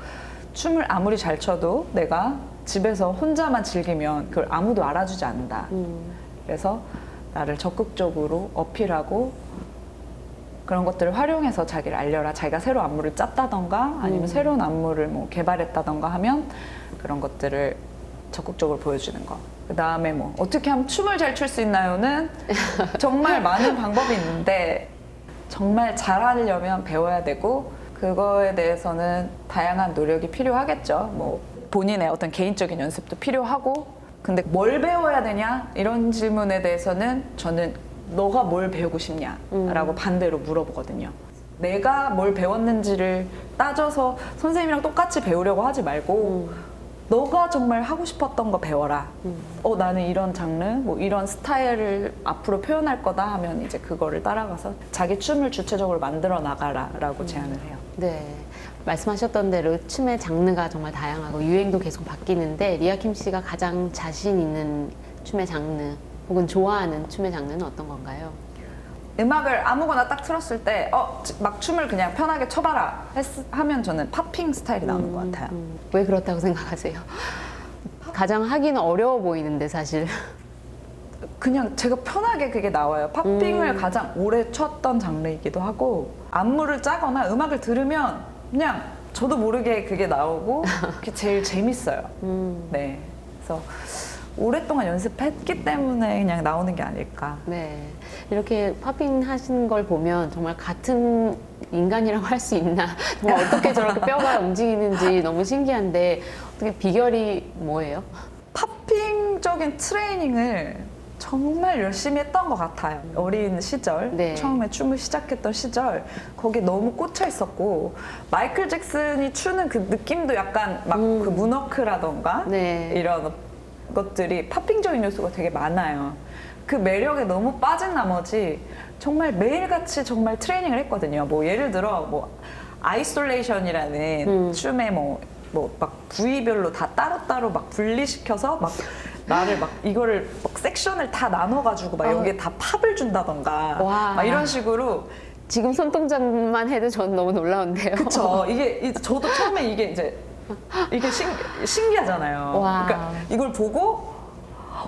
춤을 아무리 잘 춰도 내가 집에서 혼자만 즐기면 그걸 아무도 알아주지 않는다. 그래서 나를 적극적으로 어필하고 그런 것들을 활용해서 자기를 알려라. 자기가 새로 안무를 짰다던가 아니면 새로운 안무를 뭐 개발했다던가 하면 그런 것들을 적극적으로 보여주는 거. 그 다음에 뭐 어떻게 하면 춤을 잘 출 수 있나요는 정말 많은 방법이 있는데, 정말 잘하려면 배워야 되고, 그거에 대해서는 다양한 노력이 필요하겠죠. 뭐 본인의 어떤 개인적인 연습도 필요하고, 근데 뭘 배워야 되냐? 이런 질문에 대해서는 저는 너가 뭘 배우고 싶냐? 라고 반대로 물어보거든요. 내가 뭘 배웠는지를 따져서 선생님이랑 똑같이 배우려고 하지 말고 너가 정말 하고 싶었던 거 배워라. 나는 이런 장르, 뭐 이런 스타일을 앞으로 표현할 거다 하면 이제 그거를 따라가서 자기 춤을 주체적으로 만들어 나가라라고 제안을 해요. 네. 말씀하셨던 대로 춤의 장르가 정말 다양하고 유행도 계속 바뀌는데, 리아킴 씨가 가장 자신 있는 춤의 장르 혹은 좋아하는 춤의 장르는 어떤 건가요? 음악을 아무거나 딱 틀었을 때 막 춤을 그냥 편하게 춰봐라 하면 저는 팝핑 스타일이 나오는 것 같아요. 왜 그렇다고 생각하세요? 가장 하기는 어려워 보이는데 사실. 그냥 제가 편하게 그게 나와요. 팝핑을 가장 오래 췄던 장르이기도 하고, 안무를 짜거나 음악을 들으면 그냥 저도 모르게 그게 나오고 그게 제일 재밌어요. 네. 그래서 오랫동안 연습했기 때문에 그냥 나오는 게 아닐까. 네. 이렇게 팝핑 하시는 걸 보면 정말 같은 인간이라고 할 수 있나, 정말 어떻게 저렇게 뼈가 움직이는지 너무 신기한데, 어떻게 비결이 뭐예요? 팝핑적인 트레이닝을 정말 열심히 했던 것 같아요. 어린 시절, 네. 처음에 춤을 시작했던 시절, 거기에 너무 꽂혀 있었고, 마이클 잭슨이 추는 그 느낌도 약간 막 그 문워크라던가 네. 이런 것들이 팝핑적인 요소가 되게 많아요. 그 매력에 너무 빠진 나머지 정말 매일같이 정말 트레이닝을 했거든요. 뭐 예를 들어 뭐 아이솔레이션이라는 춤에 뭐 막 부위별로 다 따로따로 막 분리시켜서 막 나를 막 이거를 막 섹션을 다 나눠가지고 막 여기에 다 팝을 준다던가 와. 막 이런 식으로. 지금 손동작만 해도 전 너무 놀라운데요. 그쵸. 이게 저도 처음에 이게 신기하잖아요. 와. 그러니까 이걸 보고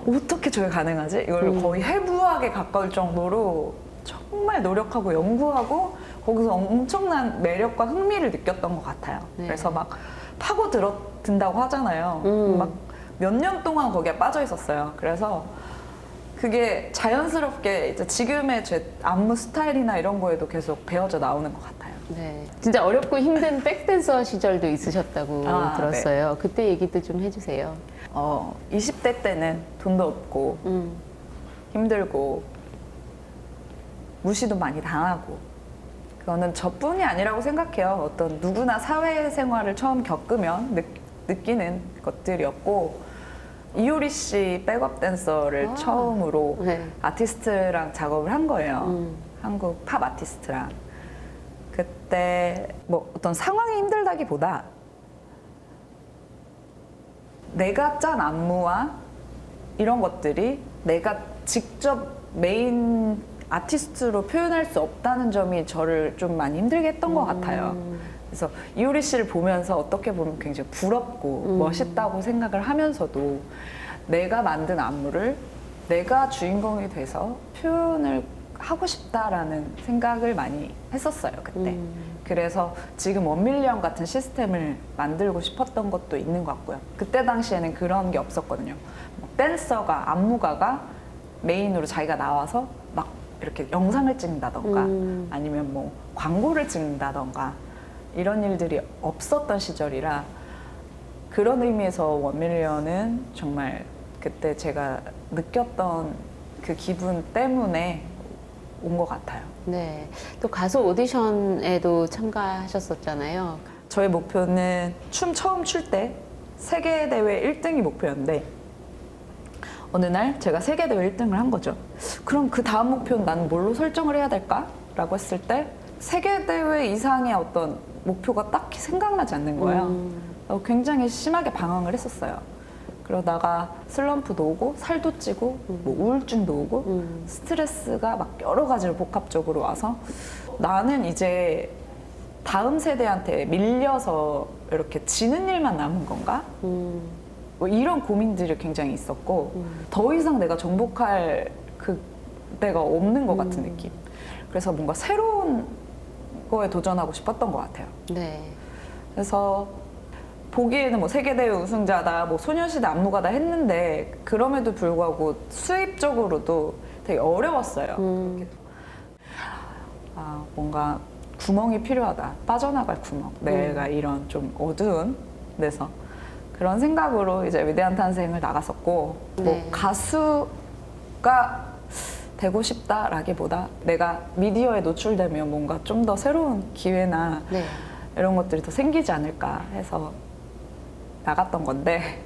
어떻게 저게 가능하지? 이걸 거의 해부학에 가까울 정도로 정말 노력하고 연구하고 거기서 엄청난 매력과 흥미를 느꼈던 것 같아요. 네. 그래서 막 파고 든다고 하잖아요. 막 몇 년 동안 거기에 빠져 있었어요. 그래서 그게 자연스럽게 이제 지금의 제 안무 스타일이나 이런 거에도 계속 배어져 나오는 것 같아요. 네. 진짜 어렵고 힘든 백댄서 시절도 있으셨다고 아, 들었어요. 그때 얘기도 좀 해주세요. 20대 때는 돈도 없고 힘들고 무시도 많이 당하고 그거는 저뿐이 아니라고 생각해요. 어떤 누구나 사회생활을 처음 겪으면 느끼는 것들이었고 이효리 씨 백업 댄서를 처음으로 네. 아티스트랑 작업을 한 거예요. 한국 팝 아티스트랑. 그때 뭐 어떤 상황이 힘들다기보다 내가 짠 안무와 이런 것들이 내가 직접 메인 아티스트로 표현할 수 없다는 점이 저를 좀 많이 힘들게 했던 것 같아요. 그래서 이효리 씨를 보면서 어떻게 보면 굉장히 부럽고 멋있다고 생각을 하면서도 내가 만든 안무를 내가 주인공이 돼서 표현을 하고 싶다라는 생각을 많이 했었어요, 그때. 그래서 지금 1밀리언 같은 시스템을 만들고 싶었던 것도 있는 것 같고요. 그때 당시에는 그런 게 없었거든요. 뭐 댄서가, 안무가가 메인으로 자기가 나와서 막 이렇게 영상을 찍는다던가 아니면 뭐 광고를 찍는다던가 이런 일들이 없었던 시절이라 그런 의미에서 1밀리언은 정말 그때 제가 느꼈던 그 기분 때문에 온 것 같아요. 네. 또 가수 오디션에도 참가하셨었잖아요. 저의 목표는 춤 처음 출 때 세계대회 1등이 목표였는데 어느 날 제가 세계대회 1등을 한 거죠. 그럼 그 다음 목표는 나는 뭘로 설정을 해야 될까? 라고 했을 때 세계대회 이상의 어떤 목표가 딱히 생각나지 않는 거예요. 굉장히 심하게 방황을 했었어요. 그러다가 슬럼프도 오고 살도 찌고 뭐 우울증도 오고 스트레스가 막 여러 가지로 복합적으로 와서 나는 이제 다음 세대한테 밀려서 이렇게 지는 일만 남은 건가? 뭐 이런 고민들이 굉장히 있었고 더 이상 내가 정복할 그 데가 없는 것 같은 느낌. 그래서 뭔가 새로운 거에 도전하고 싶었던 것 같아요. 네. 그래서 보기에는 뭐 세계대회 우승자다, 뭐 소녀시대 안무가다 했는데 그럼에도 불구하고 수입적으로도 되게 어려웠어요. 아, 뭔가 구멍이 필요하다. 빠져나갈 구멍. 내가 이런 좀 어두운 데서 그런 생각으로 이제 위대한 탄생을 나갔었고 네. 뭐 가수가 되고 싶다라기보다 내가 미디어에 노출되면 뭔가 좀 더 새로운 기회나 네. 이런 것들이 더 생기지 않을까 해서 나갔던 건데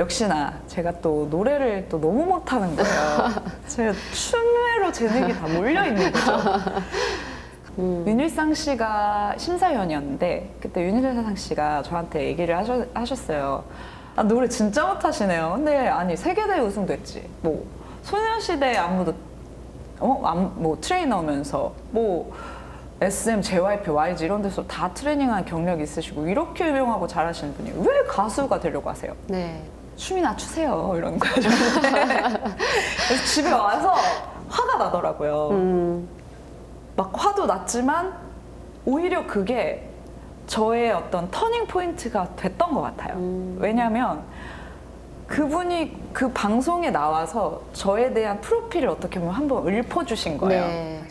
역시나 제가 또 노래를 또 너무 못하는 거예요. 제가 춤으로 재능이 다 몰려있는 거죠. 윤일상 씨가 심사위원이었는데 그때 윤일상 씨가 저한테 얘기를 하셨어요. 아, 노래 진짜 못하시네요. 근데 아니 세계대회 우승도 했지. 뭐 소녀시대 안무도 뭐 트레이너면서 뭐 SM, JYP, YG 이런 데서 다 트레이닝한 경력이 있으시고 이렇게 유명하고 잘하시는 분이 왜 가수가 되려고 하세요? 네. 춤이나 추세요 이러는 거예요. 그래서 집에 와서 화가 나더라고요. 막 화도 났지만 오히려 그게 저의 어떤 터닝 포인트가 됐던 것 같아요. 왜냐하면 그분이 그 방송에 나와서 저에 대한 프로필을 어떻게 보면 한번 읊어주신 거예요. 네.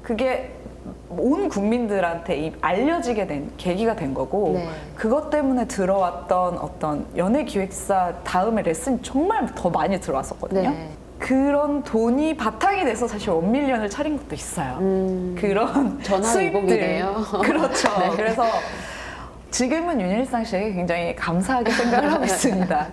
그게 온 국민들한테 알려지게 된 계기가 된 거고 네. 그것 때문에 들어왔던 어떤 연예 기획사 다음에 레슨이 정말 더 많이 들어왔었거든요. 네. 그런 돈이 바탕이 돼서 사실 1밀리언을 차린 것도 있어요. 그런 전화위복이네요. 그렇죠. 네. 그래서 지금은 윤일상 씨에게 굉장히 감사하게 생각을 하고 있습니다.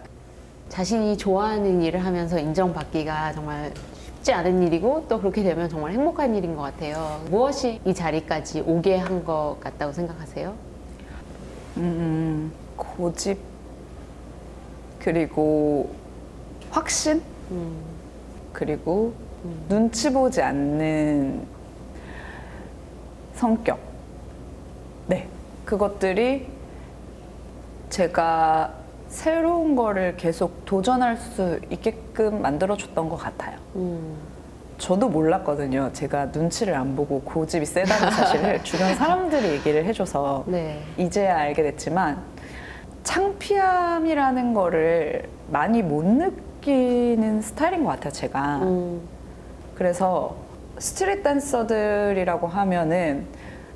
자신이 좋아하는 일을 하면서 인정받기가 정말 쉽지 않은 일이고 또 그렇게 되면 정말 행복한 일인 것 같아요. 무엇이 이 자리까지 오게 한 것 같다고 생각하세요? 고집 그리고 확신 그리고 눈치 보지 않는 성격. 네, 그것들이 제가 새로운 거를 계속 도전할 수 있게끔 만들어줬던 것 같아요. 저도 몰랐거든요. 제가 눈치를 안 보고 고집이 세다는 사실을 주변 사람들이 얘기를 해줘서 네. 이제야 알게 됐지만 창피함이라는 거를 많이 못 느끼는 스타일인 것 같아요, 제가. 그래서 스트릿 댄서들이라고 하면은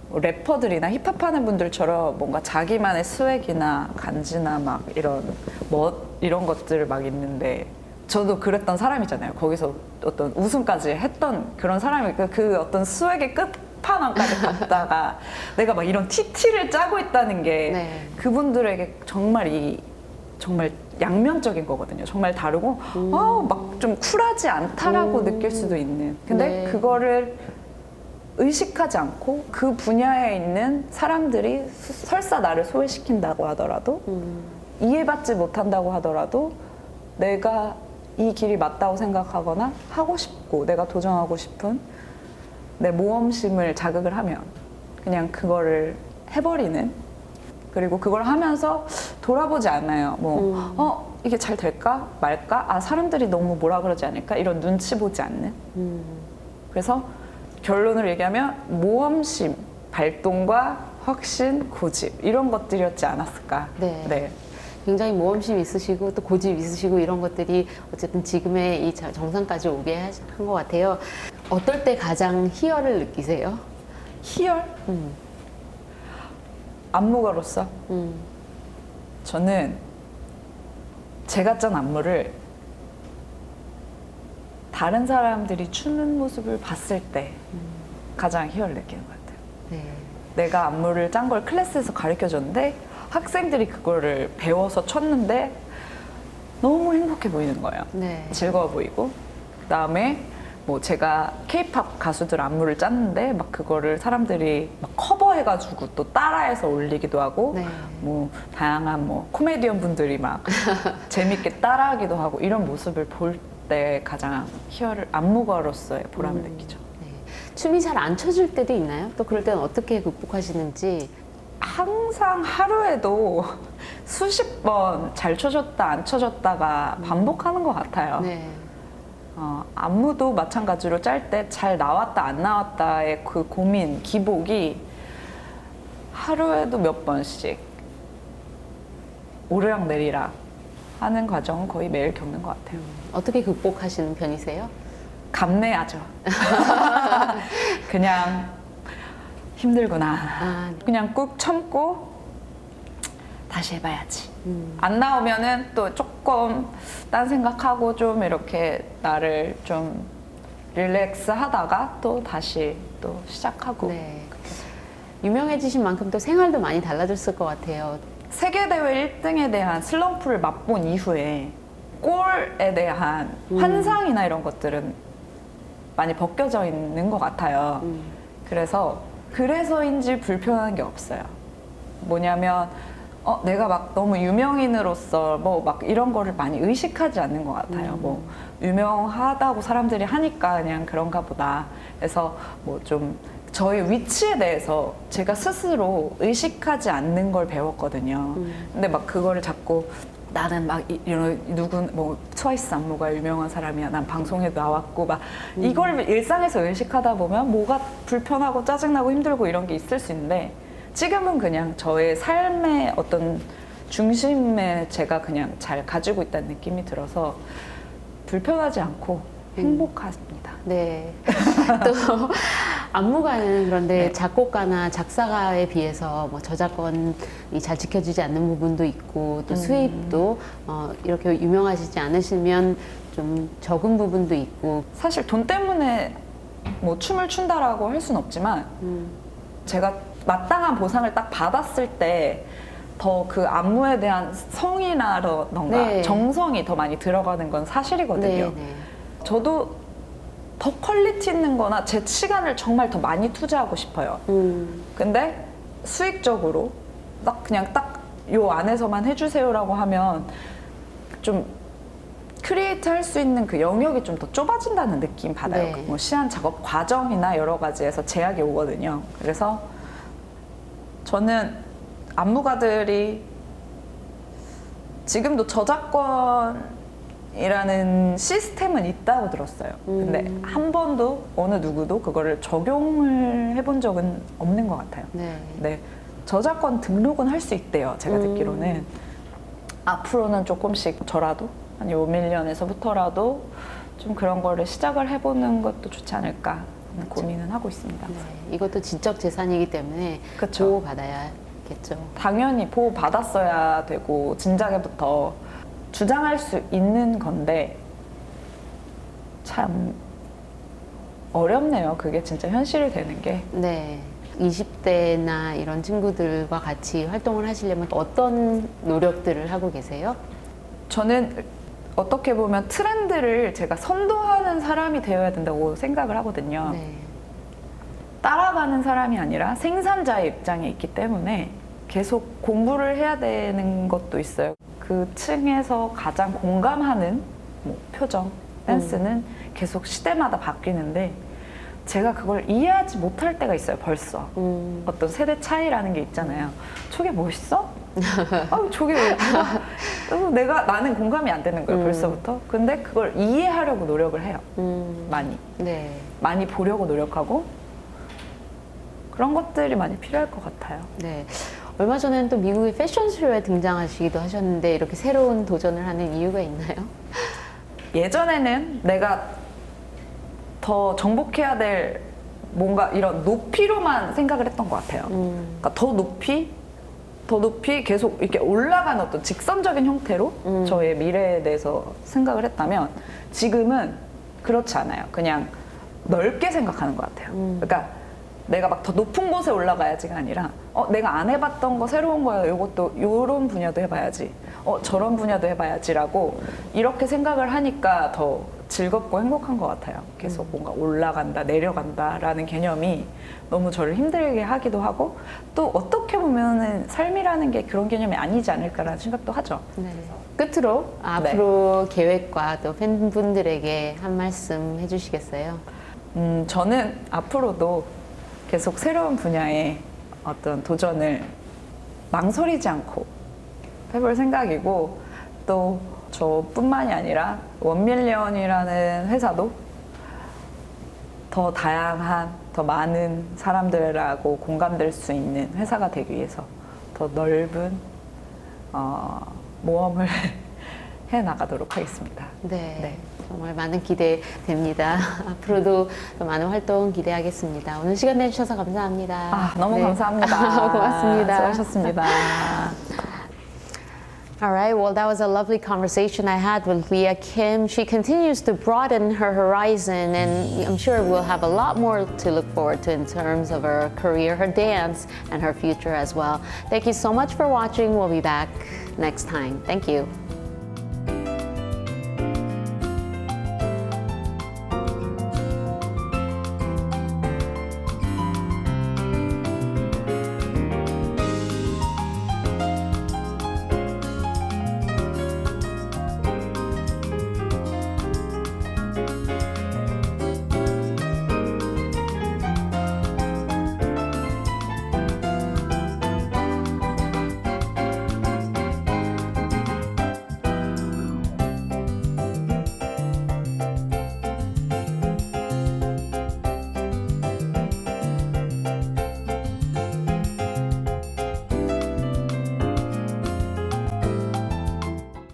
뭐 래퍼들이나 힙합 하는 분들처럼 뭔가 자기만의 스웩이나 간지나 막 이런 것들 막 있는데 저도 그랬던 사람이잖아요. 거기서 어떤 우승까지 했던 그런 사람이 그 어떤 스웩의 끝판왕까지 갔다가 내가 막 이런 TT를 짜고 있다는 게 네. 그분들에게 정말 양면적인 거거든요. 정말 다르고 막 좀 쿨하지 않다라고 느낄 수도 있는. 근데 네. 그거를 의식하지 않고 그 분야에 있는 사람들이 설사 나를 소외시킨다고 하더라도 이해받지 못한다고 하더라도 내가 이 길이 맞다고 생각하거나 하고 싶고 내가 도전하고 싶은 내 모험심을 자극을 하면 그냥 그거를 해버리는, 그리고 그걸 하면서 돌아보지 않아요. 이게 잘 될까 말까, 사람들이 너무 뭐라 그러지 않을까, 이런 눈치 보지 않는. 그래서 결론을 얘기하면 모험심, 발동과 확신, 고집 이런 것들이었지 않았을까. 네. 굉장히 모험심 있으시고 또 고집 있으시고 이런 것들이 어쨌든 지금의 이 정상까지 오게 한 것 같아요. 어떨 때 가장 희열을 느끼세요? 희열? 안무가로서 저는 제가 짠 안무를 다른 사람들이 추는 모습을 봤을 때 가장 희열을 느끼는 것 같아요. 네. 내가 안무를 짠 걸 클래스에서 가르쳐줬는데 학생들이 그거를 배워서 췄는데 너무 행복해 보이는 거예요. 네. 즐거워 보이고, 그다음에 뭐 제가 K-팝 가수들 안무를 짰는데 막 그거를 사람들이 막 커버해가지고 또 따라해서 올리기도 하고, 네. 뭐 다양한 뭐 코미디언 분들이 막 재밌게 따라하기도 하고 이런 모습을 볼 때 가장 희열을, 안무가로서의 보람을 느끼죠. 네. 춤이 잘 안 춰질 때도 있나요? 또 그럴 때는 어떻게 극복하시는지? 항상 하루에도 수십 번 잘 쳐졌다 안 쳐졌다가 반복하는 것 같아요. 네. 안무도 마찬가지로 짤 때 잘 나왔다 안 나왔다의 그 고민, 기복이 하루에도 몇 번씩 오르락 내리락 하는 과정은 거의 매일 겪는 것 같아요. 어떻게 극복하시는 편이세요? 감내하죠. 그냥 힘들구나. 네. 그냥 꾹 참고 다시 해봐야지. 안 나오면은 또 조금 딴 생각하고 좀 이렇게 나를 좀 릴렉스 하다가 또 다시 또 시작하고. 네. 유명해지신 만큼 또 생활도 많이 달라졌을 것 같아요. 세계대회 1등에 대한 슬럼프를 맛본 이후에 골에 대한 환상이나 이런 것들은 많이 벗겨져 있는 것 같아요. 그래서인지 불편한 게 없어요. 뭐냐면 내가 막 너무 유명인으로서 뭐 막 이런 거를 많이 의식하지 않는 것 같아요. 뭐 유명하다고 사람들이 하니까 그냥 그런가 보다. 그래서 뭐 좀 저의 위치에 대해서 제가 스스로 의식하지 않는 걸 배웠거든요. 근데 막 그거를 자꾸 나는 막 뭐 트와이스 안무가 유명한 사람이야, 난 방송에도 나왔고 막 이걸 일상에서 의식하다 보면 뭐가 불편하고 짜증나고 힘들고 이런 게 있을 수 있는데, 지금은 그냥 저의 삶의 어떤 중심에 제가 그냥 잘 가지고 있다는 느낌이 들어서 불편하지 않고 행복합니다. 네. 또 안무가는 그런데 네. 작곡가나 작사가에 비해서 뭐 저작권이 잘 지켜지지 않는 부분도 있고 또 수입도 이렇게 유명하시지 않으시면 좀 적은 부분도 있고. 사실 돈 때문에 뭐 춤을 춘다라고 할 수는 없지만 제가 마땅한 보상을 딱 받았을 때 더 그 안무에 대한 성의라던가 네. 정성이 더 많이 들어가는 건 사실이거든요. 네, 네. 저도 더 퀄리티 있는 거나 제 시간을 정말 더 많이 투자하고 싶어요. 근데 수익적으로 그냥 딱 요 안에서만 해주세요라고 하면 좀 크리에이트 할 수 있는 그 영역이 좀 더 좁아진다는 느낌 받아요. 네. 뭐 시한 작업 과정이나 여러 가지에서 제약이 오거든요. 그래서 저는 안무가들이 지금도 저작권이라는 시스템은 있다고 들었어요. 근데 한 번도 어느 누구도 그거를 적용을 해본 적은 없는 것 같아요. 네. 네, 저작권 등록은 할 수 있대요. 제가 듣기로는 앞으로는 조금씩 저라도 한 5밀리언에서부터라도 좀 그런 거를 시작을 해보는 것도 좋지 않을까 하는 고민은 하고 있습니다. 네. 이것도 지적 재산이기 때문에 그쵸. 보호받아야겠죠. 당연히 보호받았어야 되고 진작에부터 주장할 수 있는 건데 참 어렵네요. 그게 진짜 현실이 되는 게. 네. 20대나 이런 친구들과 같이 활동을 하시려면 어떤 노력들을 하고 계세요? 저는 어떻게 보면 트렌드를 제가 선도하는 사람이 되어야 된다고 생각을 하거든요. 네. 따라가는 사람이 아니라 생산자의 입장에 있기 때문에 계속 공부를 해야 되는 것도 있어요. 그 층에서 가장 공감하는 뭐 표정, 댄스는 계속 시대마다 바뀌는데 제가 그걸 이해하지 못할 때가 있어요, 벌써. 어떤 세대 차이라는 게 있잖아요. 저게 멋있어? 저게 나는 공감이 안 되는 거예요, 벌써부터. 근데 그걸 이해하려고 노력을 해요. 많이. 네. 많이 보려고 노력하고 그런 것들이 많이 필요할 것 같아요. 네. 얼마 전에는 또 미국의 패션쇼에 등장하시기도 하셨는데 이렇게 새로운 도전을 하는 이유가 있나요? 예전에는 내가 더 정복해야 될 뭔가 이런 높이로만 생각을 했던 것 같아요. 그러니까 더 높이 계속 이렇게 올라가는 어떤 직선적인 형태로 저의 미래에 대해서 생각을 했다면 지금은 그렇지 않아요. 그냥 넓게 생각하는 것 같아요. 그러니까 내가 막 더 높은 곳에 올라가야지가 아니라 내가 안 해봤던 거 새로운 거야. 이것도 요런 분야도 해봐야지. 저런 분야도 해봐야지라고 이렇게 생각을 하니까 더 즐겁고 행복한 것 같아요. 계속 뭔가 올라간다, 내려간다라는 개념이 너무 저를 힘들게 하기도 하고 또 어떻게 보면은 삶이라는 게 그런 개념이 아니지 않을까라는 생각도 하죠. 네. 끝으로 앞으로 계획과 또 팬분들에게 한 말씀 해주시겠어요? 저는 앞으로도 계속 새로운 분야의 어떤 도전을 망설이지 않고 해볼 생각이고 또 저뿐만이 아니라 1밀리언이라는 회사도 더 다양한, 더 많은 사람들하고 공감될 수 있는 회사가 되기 위해서 더 넓은 모험을 해나가도록 하겠습니다. 네. 네. 정말 많은 기대됩니다. 앞으로도 더 많은 활동 기대하겠습니다. 오늘 시간 내주셔서 감사합니다. 너무 네. 감사합니다. 고맙습니다. 수고하셨습니다. All right, well, that was a lovely conversation I had with Leah Kim. She continues to broaden her horizon, and I'm sure we'll have a lot more to look forward to in terms of her career, her dance, and her future as well. Thank you so much for watching. We'll be back next time. Thank you.